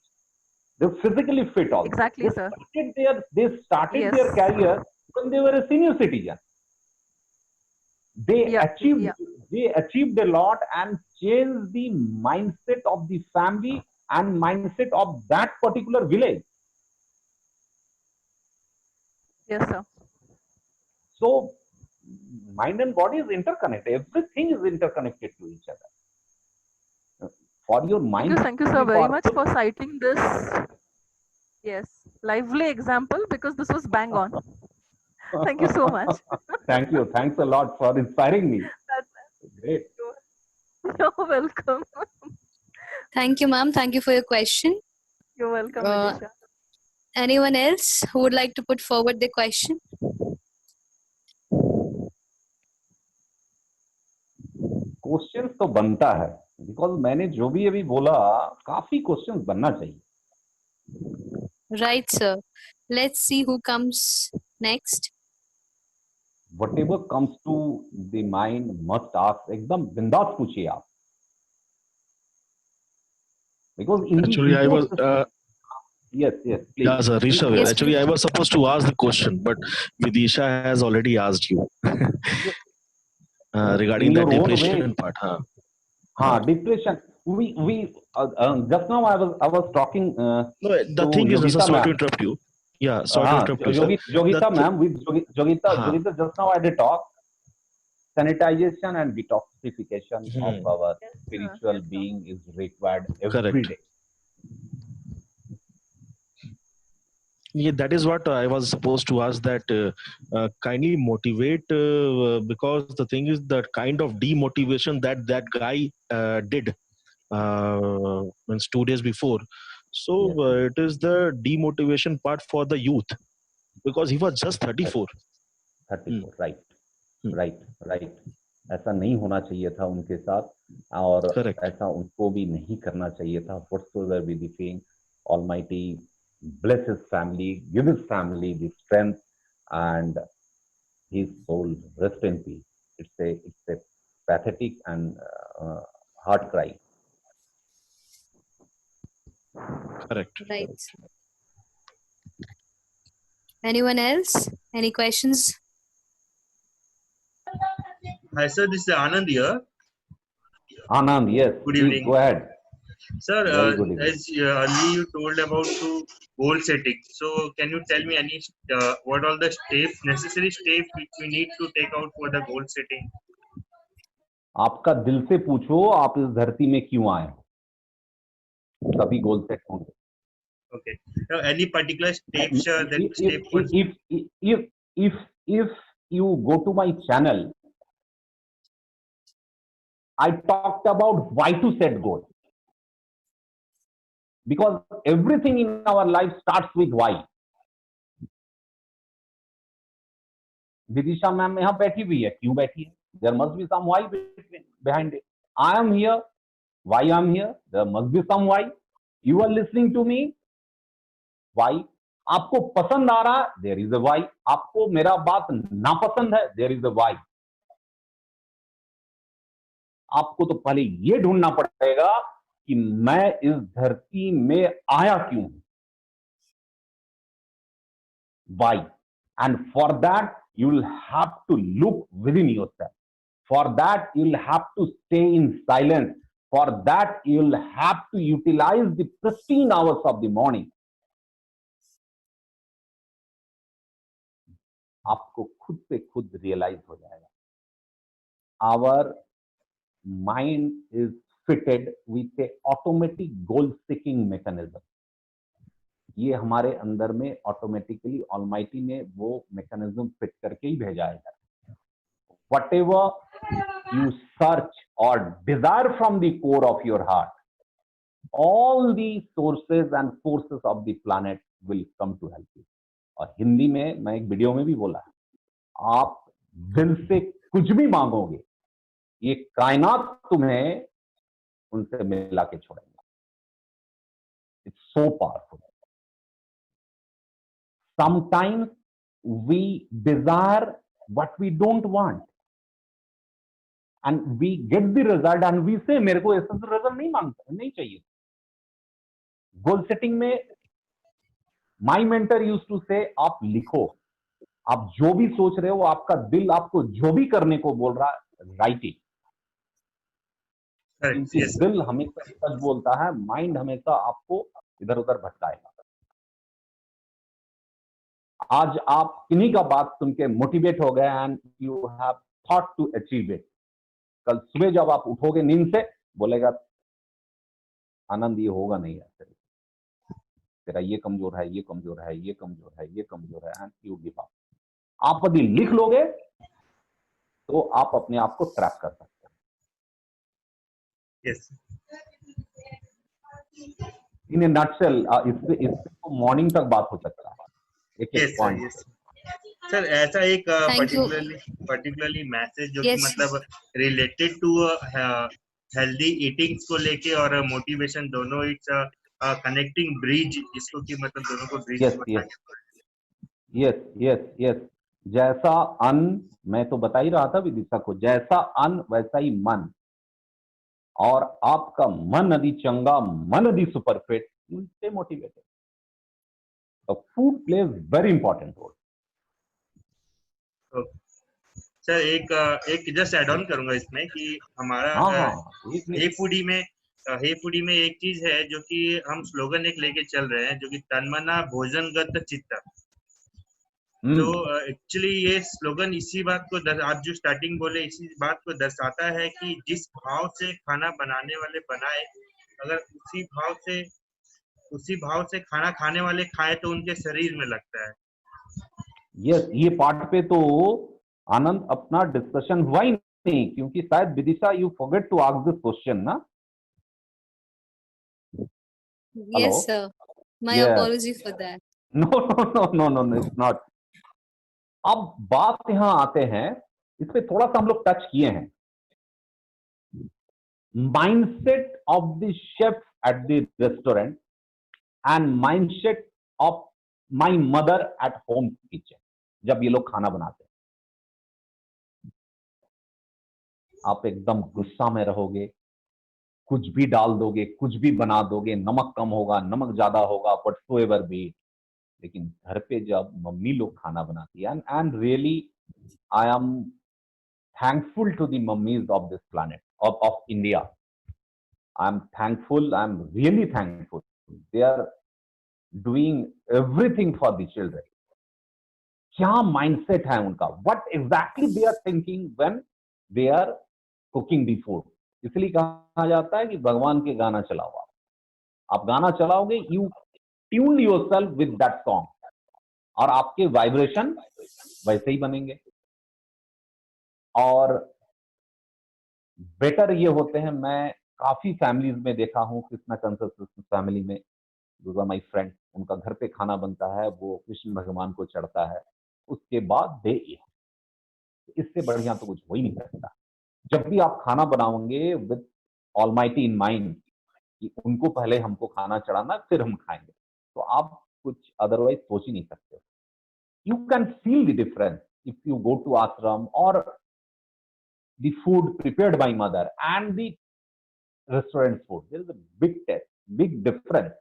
They're physically fit also. Exactly, sir. They started their career when they were a senior citizen. They achieved a lot and changed the mindset of the family and mindset of that particular village. Yes, sir. So mind and body is interconnected. Everything is interconnected to each other. For your mind. Thank you, sir, very much for citing this. Yes, lively example, because this was bang on. Thank you so much. Thank you. Thanks a lot for inspiring me. Great. You're welcome. Thank you, ma'am. Thank you for your question. You're welcome, Vidisha. Anyone else who would like to put forward their question? Question तो बनता है, because मैंने जो भी अभी बोला काफी question बनना चाहिए. Right, sir. Let's see who comes next. Whatever comes to the mind must ask. एकदम बिंदास पूछिए आप. Because in actually I was Yes, please. Yeah, sir, Rishabh. Yes, Actually, please. I was supposed to ask the question, but Vidisha has already asked you regarding In the your own depression way. part. Huh. Depression. We just now I was talking No, to the thing is, sir, Yogita sorry to ma'am. interrupt you. Yeah, sorry to interrupt you, sir. Yogita ma'am, with Huh. Yogita, just now I did talk sanitization and detoxification of Hmm. our Yes, spiritual yes, sir. being is required every Correct. day. Yeah, that is what I was supposed to ask. That kindly motivate, because the thing is that kind of demotivation that that guy did means 2 days before. So Yes, it is the demotivation part for the youth because he was just 34. 34, right, Hmm. right, right. ऐसा नहीं होना चाहिए था उनके साथ और Correct. ऐसा उनको भी नहीं करना चाहिए था. Whatsoever be the thing, Almighty bless his family, give his family the strength, and his soul rest in peace. It's a pathetic and heart cry. Correct. Right. Anyone else? Any questions? Hi, sir. This is Anand here. Anand, yes, Good please evening. go ahead. Sir, Very good evening. as earlier you told about goal setting. So, can you tell me any what all the steps, necessary steps which we need to take out for the goal setting? आपका दिल से पूछो आप इस धरती में क्यों आए हो, तभी गोल सेट होंगे. Okay. Now, any particular steps that step was if you go to my channel, I talked about why to set goals, because everything in our life starts with why. Vidisha ma'am यहाँ बैठी हुई है, क्यों बैठी है? There must be some why behind it. I am here. Why I am here? There must be some why. You are listening to me. Why? आपको पसंद आ रहा है, there is a why. आपको मेरा बात नापसंद है, there is a why. आपको तो पहले ये ढूंढना पड़ेगा कि मैं इस धरती में आया क्यों हूं. Why? And for that you will have to look within yourself. For that you will have to stay in silence. For that you will have to utilize the pristine hours of the morning. आपको खुद पे खुद realise हो जाएगा. Our mind is fitted with a automatic goal seeking mechanism. ये हमारे अंदर में ऑटोमेटिकली ऑलमाइटी ने वो मैकेनिज्म फिट करके ही भेजा है. Whatever you search or desire from the core of your heart, all the sources and forces of the planet will come to help you. और हिंदी में मैं एक वीडियो में भी बोला है, आप दिल से कुछ भी मांगोगे, ये कायनात तुम्हें उनसे मिला के छोड़ेंगे. It's so powerful. Sometimes we desire what we don't want, and we get the result, and we say मेरे को ऐसा result नहीं चाहिए. गोल सेटिंग में माय मेंटर यूज्ड टू से आप लिखो, आप जो भी सोच रहे हो, आपका दिल आपको जो भी करने को बोल रहा है, राइट इट. क्योंकि yes, दिल हमेशा सच बोलता है, माइंड हमेशा आपको इधर उधर भटकाएगा. आज आप किन्हीं का बात सुन के मोटिवेट हो गए and you have thought to achieve it. कल सुबह जब आप उठोगे नींद से, बोलेगा आनंद ये होगा नहीं ऐसे, तेरा ये कमजोर है, ये कमजोर है, ये कमजोर है, ये कमजोर है, एंड यू गिव अप. आप यदि लिख लोगे तो आप अपने आप को ट्रैक कर सकते yes. हैं. इन ए नटसेल इसको मॉर्निंग तक बात हो सकता है, एक Yes, एक sir, पॉइंट. yes. सर ऐसा एक Thank you. पर्टिकुलरली मैसेज जो कि Yes. मतलब रिलेटेड टू हेल्दी ईटिंग्स को लेके और मोटिवेशन दोनों, इट्स कनेक्टिंग ब्रिज, जिसको कि मतलब दोनों को bridge yes yes yes yes yes. जैसा अन्न, मैं तो बता ही रहा था विदिशा को, जैसा अन्न वैसा ही मन. और आपका मन यदि चंगा, मन यदि superfit, you stay motivated. food plays very important role. Sir एक जस्ट ऐड ऑन करूंगा इसमें कि हमारा हे फूडी में एक चीज है जो कि हम स्लोगन एक लेके चल रहे हैं, जो कि तन्मना भोजन गत चित्त। तो एक्चुअली ये स्लोगन इसी बात को आप जो स्टार्टिंग बोले इसी बात को दर्शाता है कि जिस भाव से खाना बनाने वाले बनाए, अगर उसी भाव से खाना खाने वाले खाए तो उनके शरीर में लगता है। यस, ये पार्ट पे तो आनंद अपना डिस्कशन हुआ ही नहीं, क्योंकि शायद Vidisha you forget to ask this question ना। Yes, sir. My apology for that. No, it's not. अब बात यहां आते हैं, इस पे थोड़ा सा हम लोग टच किए हैं। Mindset of the chef at the restaurant and mindset of my mother at home kitchen, जब ये लोग खाना बनाते हैं, आप एकदम गुस्सा में रहोगे, कुछ भी डाल दोगे, कुछ भी बना दोगे, नमक कम होगा, नमक ज्यादा होगा, व्हाटसोएवर बी। लेकिन घर पे जब मम्मी लोग खाना बनाती है, and really I am thankful to the mummies of this planet, of India. I'm thankful, I'm really thankful. They are doing everything for the children. क्या mindset है उनका? What exactly they are thinking when they are cooking the food? इसलिए कहा जाता है कि भगवान के गाना चलाओ। आप गाना चलाओगे, you tune yourself with that song, और आपके वाइब्रेशन वैसे ही बनेंगे। और बेटर ये होते हैं, मैं काफी फैमिलीज में देखा हूँ, कृष्णा कंसल्टेंट फैमिली में, दूसरा माई फ्रेंड, उनका घर पे खाना बनता है, वो कृष्ण भगवान को चढ़ता है, उसके बाद दे ईट। इससे बढ़िया तो कुछ हो ही नहीं सकता। जब भी आप खाना बनाओगे विद ऑलमाइटी इन माइंड कि उनको पहले हमको खाना चढ़ाना, फिर हम खाएंगे, तो आप कुछ अदरवाइज सोच ही नहीं सकते। You can feel the difference if you go to ashram और the food prepared by mother and the restaurant food. There is a big test, big difference.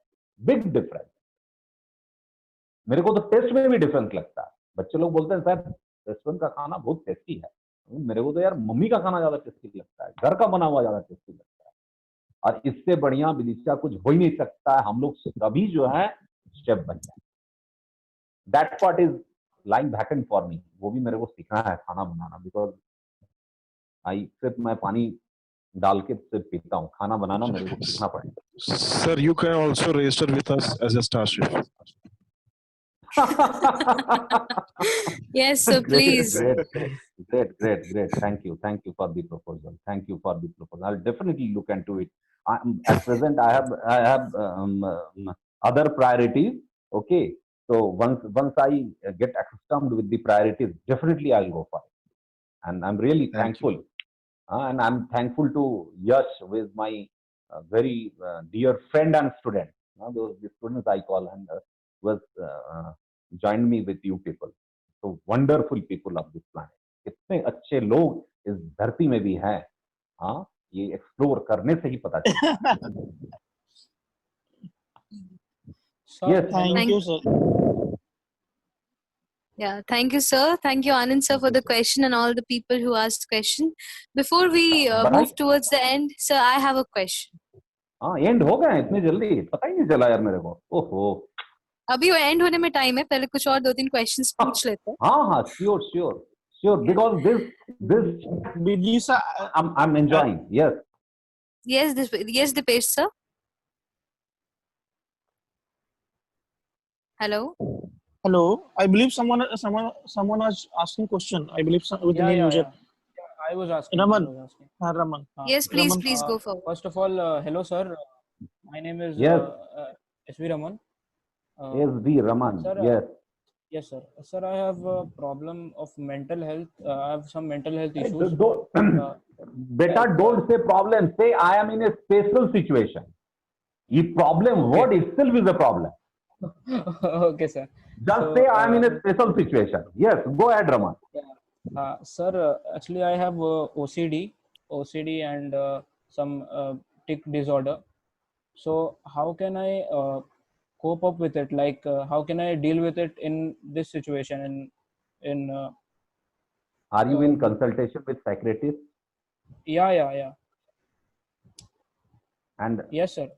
मेरे को तो टेस्ट में भी डिफरेंस लगता है। बच्चे लोग बोलते हैं सर रेस्टोरेंट का खाना बहुत टेस्टी है, मेरे को तो यार मम्मी का खाना ज्यादा टेस्टी लगता है, घर का बना हुआ ज्यादा टेस्टी लगता है। और इससे बढ़िया विदिशा कुछ हो ही नहीं सकता है। हम लोग सभी जो है शेफ बन जाए। That part is lying vacant for me. वो भी मेरे को सीखना है खाना बनाना, बिकॉज सिर्फ मैं पानी डाल के सिर्फ पीता हूँ, खाना बनाना मेरे को सीखना पड़ेगा। Sir, you can also register with us as a star chef. Yes, so please. Great. Thank you for the proposal. I'll definitely look into it. At present, I have other priorities. Okay, so once I get accustomed with the priorities, definitely I'll go for it. And I'm really thankful. And I'm thankful to Yash, who is my very dear friend and student. The students I call, and was joined me with you people. So wonderful people of this planet. इतने अच्छे लोग इस धरती में भी हैं। हाँ, ये एक्सप्लोर करने से ही पता चलता है। Yes, thank you, sir. Yeah, thank you, sir. Thank you, Anand, sir, for the question and all the people who asked question. Before we move towards the end, sir, I have a question. हाँ, and हो गए इतनी जल्दी, पता ही नहीं चला यार मेरे को। ओहो, अभी वो एंड होने में टाइम है, पहले कुछ और 2-3 क्वेश्चंस पूछ लेते हैं। हाँ, sure, because this Vidisha, I'm enjoying. Yes, Dipesh, sir. Hello. I believe someone was asking question. I believe with the name user. I was asking. Raman. Yes, please go forward. First of all, hello, sir. My name is SV Raman. SV Raman. Sir, yes, sir. Sir, I have a problem of mental health. I have some mental health issues. Beta, don't say problem. Say I am in a special situation. The problem word itself is a problem. Okay, sir. Just say I am in a special situation. Yes, go ahead, Raman. Sir, actually I have OCD and some tic disorder. So how can I cope up with it? Like, how can I deal with it in this situation? In Are you in consultation with psychiatrist? yeah. And Yes, sir.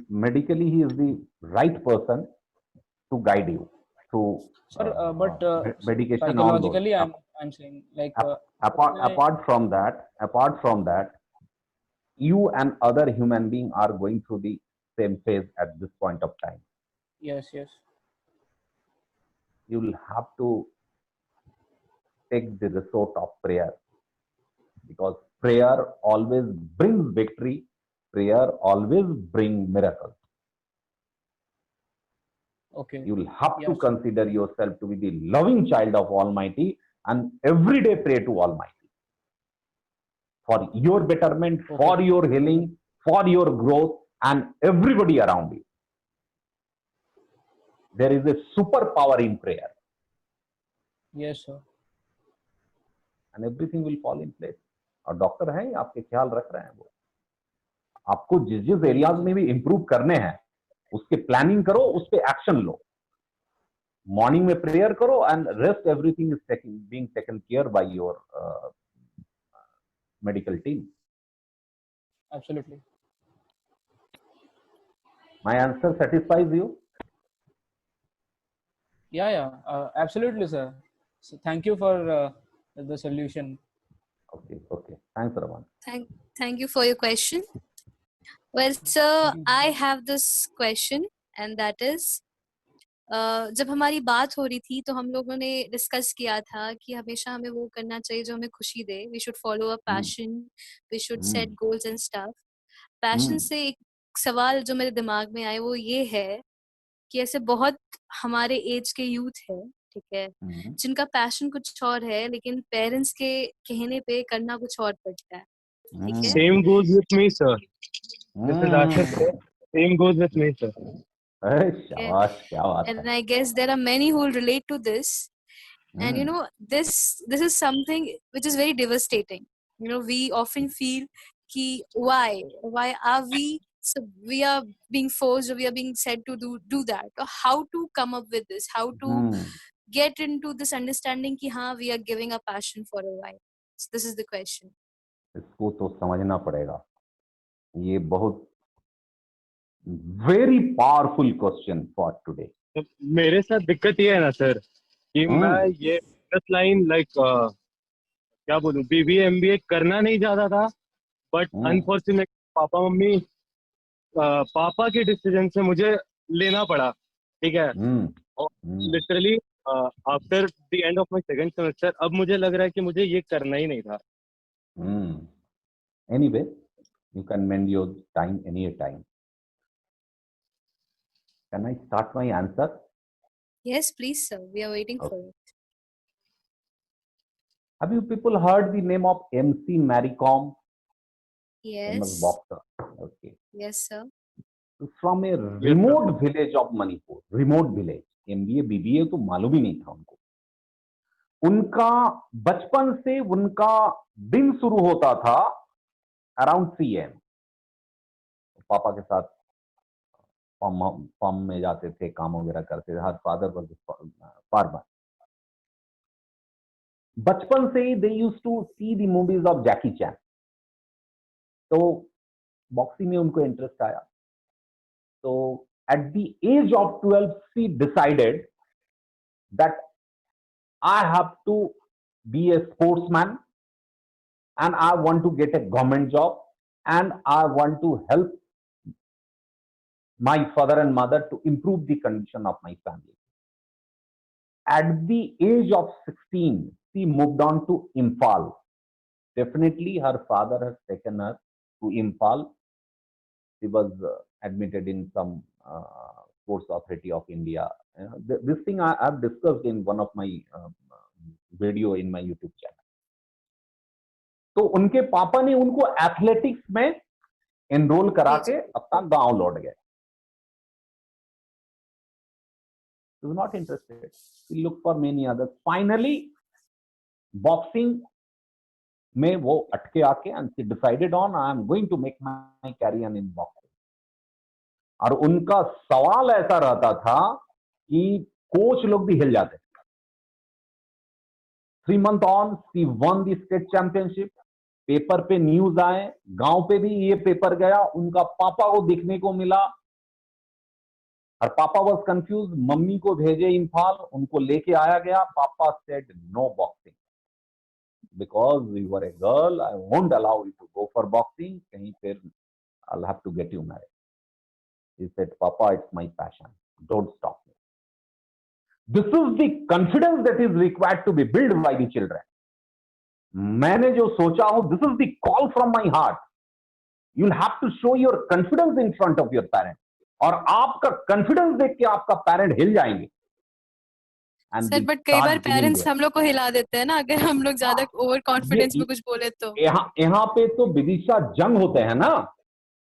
medically, he is the right person to guide you through Sir, but medication. psychologically, All those. I'm saying, like, Apart from that, you and other human being are going through the same phase at this point of time. yes. You will have to take the resort of prayer, because prayer always brings victory. Prayer always brings miracles. Okay. You will have to Yes, sir. consider yourself to be the loving child of Almighty and every day pray to Almighty for your betterment, Okay. for your healing, for your growth, and everybody around you. There is a superpower in prayer, Yes, sir. and everything will fall in place. और doctor हैं आपके ख्याल रख रहे हैं, वो आपको जिस जिस एरियाज में भी इंप्रूव करने हैं उसके प्लानिंग करो, उस पे एक्शन लो. मॉर्निंग में प्रेयर करो and rest everything is being taken care by your medical team. Absolutely. My answer satisfies you? Yeah. Absolutely, sir. So thank you for the solution. Okay. Thanks, Raman. Thank you for your question. Well, sir, I have this question, and that is, जब हमारी बात हो रही थी तो हम लोगों ने डिस्कस किया था कि हमेशा हमें वो करना चाहिए जो हमें खुशी दे. We should follow a passion. We should set goals and stuff. Passion से एक सवाल जो मेरे दिमाग में आए वो ये है कि ऐसे बहुत हमारे एज के यूथ है, ठीक है, जिनका पैशन कुछ और है लेकिन पेरेंट्स के कहने पे करना कुछ और पड़ता है, ठीक है. Same goes with me, sir. This is Ashif. Same goes with me, sir. शाबाश, क्या बात है. And I guess there are many who will relate to this. And you know, this is something which is very devastating. You know, we often feel ki why are we are being forced, or we are being said to do that, or how to come up with this, how to get into this understanding ki we are giving a passion for a while. So this is the question. इसको तो समझना पड़ेगा. ये बहुत very powerful question for today. मेरे साथ दिक्कत ये है ना सर कि मैं ये लाइन लाइक क्या बोलूं, बीबीए एमबीए करना नहीं चाहता था, बट अनफॉर्चुनेट पापा के डिसीजन से मुझे लेना पड़ा, ठीक है. और literally after the end of my second semester अब मुझे लग रहा है कि मुझे ये करना ही नहीं था. Anyway, you can mend your time any time. Can I start my answer? Yes, please, sir. We are waiting for it. Have you people heard the name of MC Mary Kom? Yes. Famous boxer. Okay. Yes, sir. From a remote village of Manipur. Remote village. MBA, BBA तो मालूम ही नहीं था उनको. उनका बचपन से उनका दिन शुरू होता था अराउंड 3 AM. पापा के साथ फॉर्म में जाते थे, काम वगैरह करते थे. Her father was farmer. बचपन से ही they used to see the movies of Jackie Chan. तो बॉक्सिंग में उनको इंटरेस्ट आया. तो at the age of 12 she decided that I have to be a sportsman and I want to get a government job and I want to help my father and mother to improve the condition of my family. At the age of 16, she moved on to Imphal. Definitely her father has taken her to Imphal. She was admitted in some Sports Authority of India. This thing I have discussed in one of my video in my YouTube channel. तो उनके पापा ने उनको athletics में enrol करा के अपना गांव लौट गए. He was not interested. He looked for many others. Finally, boxing में वो अटके आके and she decided on I am going to make my career in boxing. और उनका सवाल ऐसा रहता था कि कोच लोग भी हिल जाते। 3 months on, she won the state championship. Paper पे न्यूज आए, गांव पे भी ये पेपर गया, उनका पापा को दिखने को मिला और पापा वाज कंफ्यूज। मम्मी को भेजे इम्फाल, उनको लेके आया गया। Papa said no boxing because you are a girl, I won't allow you to go for boxing, कहीं फिर I will have to get you married. He said papa it's my passion, don't stop me. This is the confidence that is required to be build by the children. मैंने जो सोचा हूं, this is the call from my heart. You will have to show your confidence in front of your parent, और आपका confidence देख के आपका parent हिल जाएंगे। सर बट कई बार पेरेंट्स हम लोग को हिला देते हैं ना, अगर हम लोग ज्यादा ओवर कॉन्फिडेंस में कुछ बोले तो। यहाँ पे तो विदिशा जंग होते हैं ना,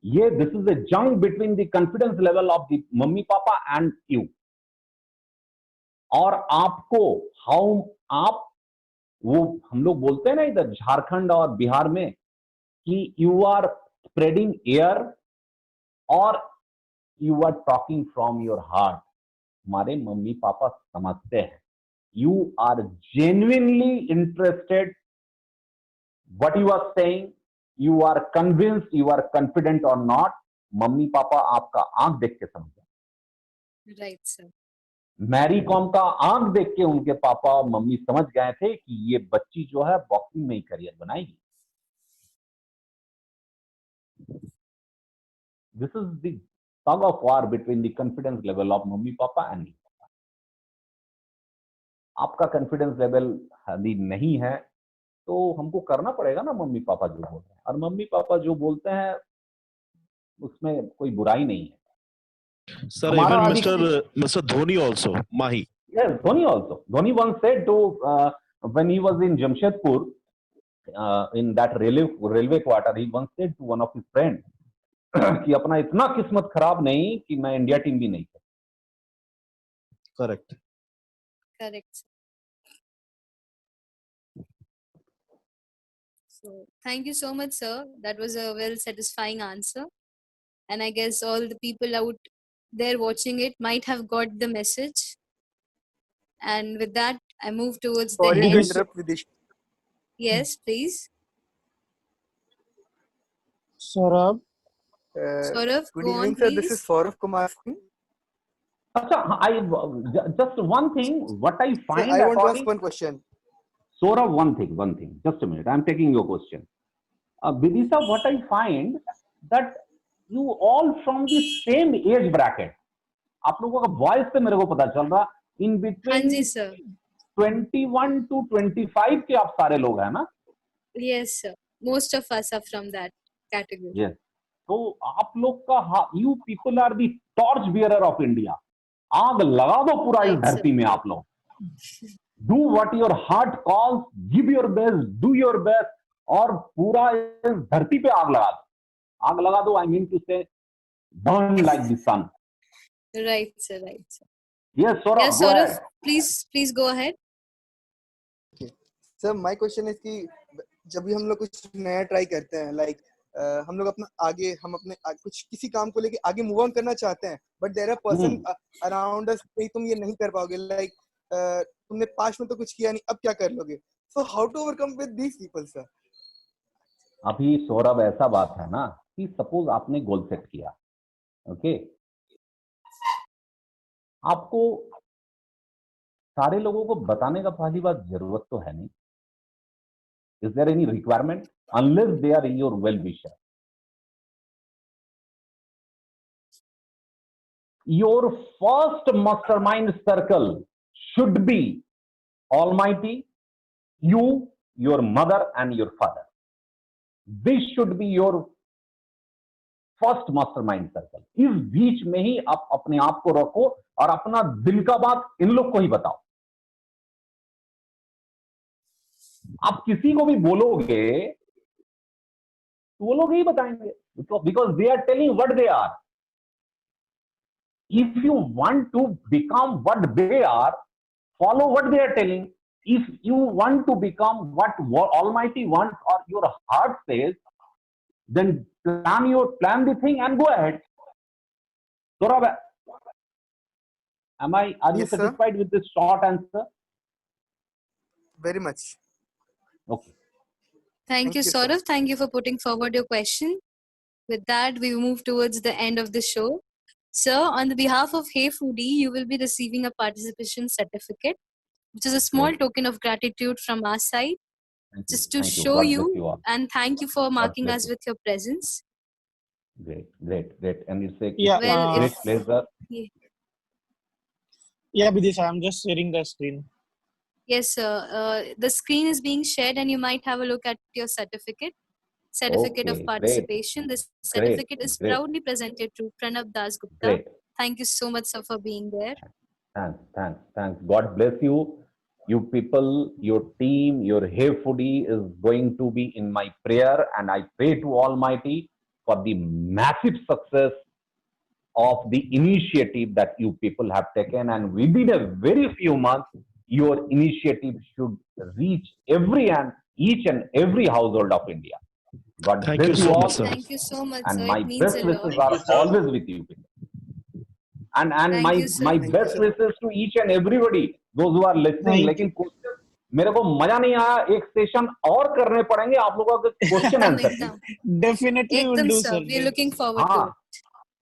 ये दिस इज ए जंग between the confidence level of the mummy papa and you. और आपको हाउ आप, वो हम लोग बोलते हैं ना इधर झारखंड और बिहार में कि यू आर स्प्रेडिंग एयर और you are talking from your heart. हमारे मम्मी पापा समझते हैं, you are genuinely interested what you are saying, you are convinced, you are confident और नॉट। मम्मी पापा आपका आंख देख के समझ गए। Right sir. मैरी कॉम का आंख देख के उनके पापा मम्मी समझ गए थे कि ये बच्ची जो है बॉक्सिंग में ही करियर बनाएगी। This is the tug of war between the confidence level of mummy papa and आपका कॉन्फिडेंस लेवल यदि नहीं है तो हमको करना पड़ेगा ना मम्मी पापा जो बोल रहे हैं, और मम्मी पापा जो बोलते हैं उसमें कोई बुराई नहीं है। Sir, even Mr. Dhoni also, Mahi. Yes, Dhoni also. Dhoni once said to when he was in Jamshedpur in that railway quarter, he once said to one of his friends कि अपना इतना किस्मत खराब नहीं कि मैं इंडिया टीम भी नहीं कर। Correct. Correct. So thank you so much, sir. That was a well satisfying answer, and I guess all the people out there watching it might have got the message. And with that, I move towards the end. Sorry to interrupt, Vidisha. Yes, please. Saurabh. Saurav, good go evening, on, sir. please. This is Saurav Kumar Singh. Just one thing, what I find. Sir, I want to ask one question. Saurav, one thing. Just a minute. I'm taking your question. Vidisha, what I find that you all from the same age bracket. आप लोगों का voice से मेरे को पता चल रहा, in between 21 to 25 के आप सारे लोग हैं ना? Yes, sir. Most of us are from that category. Yes. तो आप लोग का, you people are the torch bearer of India. आग लगा दो पूरा इस धरती में आप लोग. Do what your heart calls, give your best, do your best, और पूरा इस धरती पे आग लगा दो. आग लगा दो, I mean to say, burn like the sun. Right, sir. Right, sir. Yes, Saurav. Yes, Saurav. Please go ahead. Okay. Sir, my question is कि जब भी हम लोग कुछ नया ट्राई करते हैं, like हम लोग हम अपने कुछ किसी काम को लेके आगे मूव ऑन करना चाहते हैं, but there are person around us कि तुम ये नहीं कर पाओगे, लाइक तुमने पास्ट में तो कुछ किया नहीं, अब क्या कर लोगे? So how to overcome with these people, sir? अभी सौरभ ऐसा बात है ना कि सपोज आपने गोल सेट किया, ओके, आपको सारे लोगों को बताने का पहली बात जरूरत तो है नहीं. Is there any requirement? Unless they are your well-wisher. Your first mastermind circle should be Almighty, you, your mother and your father. This should be your first mastermind circle. इस बीच में ही आप अपने आप को रखो और अपना दिल का बात इन लोग को ही बताओ. आप किसी को भी बोलोगे तो वो लोग ही बताएंगे, because they are telling what they are. If you want to become what they are, follow what they are telling. If you want to become what Almighty wants or your heart says, then plan the thing and go ahead. Saurabh, are you Yes, sir. satisfied with this short answer? Very much. Thank Okay. you, Thank you, sir. Saurav. Thank you for putting forward your question. With that, we move towards the end of the show. Sir, on the behalf of Hey Foodie, you will be receiving a participation certificate, which is a small Great. token of gratitude from our side, Thank you. just to Thank you. show God bless you you all. and thank you for God marking bless us you. with your presence. Great, great, great. And it's a Yeah, Well, great if pleasure. yeah, Vidisha, I'm just sharing the screen. yes, sir, the screen is being shared, and you might have a look at your certificate of Okay, great, participation. This great, certificate is great, proudly presented to Pranab Das Gupta. great. Thank you so much, sir, for being there. Thanks. God bless you. You people, your team, your Hey Foodie is going to be in my prayer, and I pray to Almighty for the massive success of the initiative that you people have taken. And within a very few months, your initiative should reach each and every household of India. God Thank you bless you so much, all, sir. Thank you so much, and sir. my It means best a lot. wishes Thank you, are sir. always with you people. And Thank you, sir. my Thank you, best sir. wishes to each and everybody, those who are listening. Thank लेकिन question मेरे को मजा नहीं आया, एक session और करने पड़ेंगे आप लोगों के क्वेश्चन एकदम आंसर की. एकदम Definitely will एकदम do, sir. sir. We are looking forward to हाँ, it.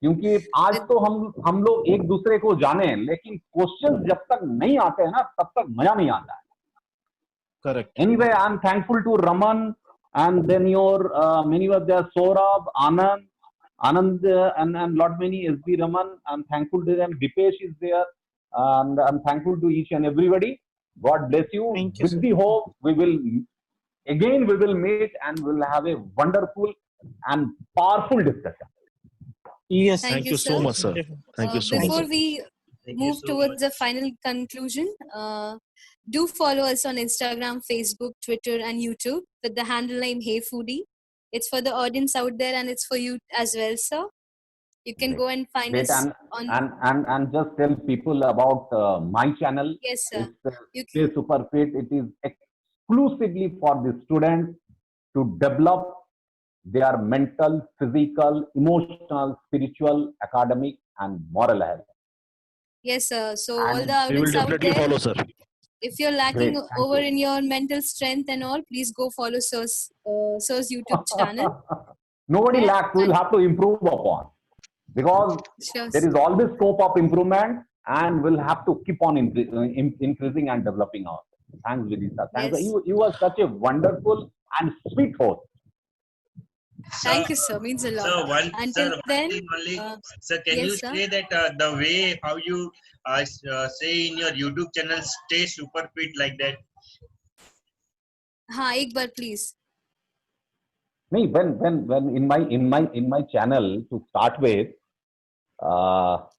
क्योंकि आज With तो हम लोग एक दूसरे को जाने, लेकिन क्वेश्चन जब तक नहीं आते हैं ना, तब तक मजा नहीं आता है. Correct. Anyway, I'm thankful to Raman, and then your many were there, Saurabh, Anand, and lot many SB Raman. I'm thankful to them. Dipesh is there, and I'm thankful to each and everybody. God bless you. Thank you, With sir. the hope, we will meet and we'll have a wonderful and powerful discussion. Yes, thank Thank you, you so sir. much, sir. definitely. Thank you so much, Before sir. we Thank you move so towards the much. final conclusion, do follow us on Instagram, Facebook, Twitter, and YouTube with the handle name Hey Foodie. It's for the audience out there, and it's for you as well, sir. You can Great, go and find great, us on. and just tell people about my channel. Yes, sir. It's You Stay Super Fit. It is exclusively for the students to develop their mental, physical, emotional, spiritual, academic, and moral health. yes, sir. So all And the We will audience out definitely there, follow, sir. if you're great, lacking thank over you. in your mental strength and all, please go follow Sir's YouTube channel. Nobody Okay, lacks. We will and have to improve upon, because sure, there is always scope of improvement, and we'll have to keep on increasing and developing ourselves. Thanks, Vidisha. Thanks. yes. You are such a wonderful and sweet host. Thank you, sir. Means a lot. So one Until then, thing only, uh, sir, can you yes, sir. say that the way how you say in your YouTube channel, stay super fit like that? हाँ एक बार please. Me, when in my channel, to start with,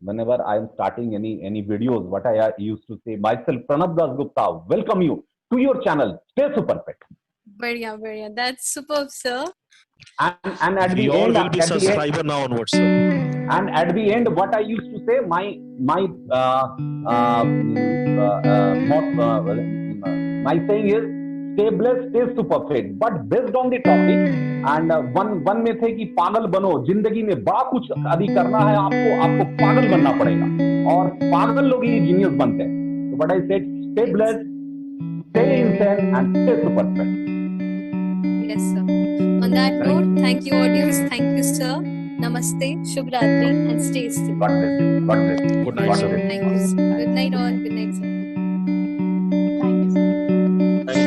whenever I am starting any videos, what I used to say, myself, Pranab Das Gupta, welcome you to your channel, Stay Super Fit. बढ़िया. That's superb, sir. And at We the all end, will be subscriber now onwards, sir. and at the end, what I used to say, my saying is, stay blessed, stay super fit. But based on the topic, and one में थे कि पागल बनो, जिंदगी में बड़ा कुछ अभी करना है आपको पागल बनना पड़ेगा, और पागल लोग ही जीनियस बनते हैं. So what I said, stay blessed, stay insane, and stay super fit. Yes, sir. On that note, thank you, audience. Thank you, sir. Namaste, Shubh Ratri, and stay safe. God bless you. God bless you. Good night, God sir. bless you. Thank you, sir. Good night, all. Good night, sir. Thank you, sir. Thank you.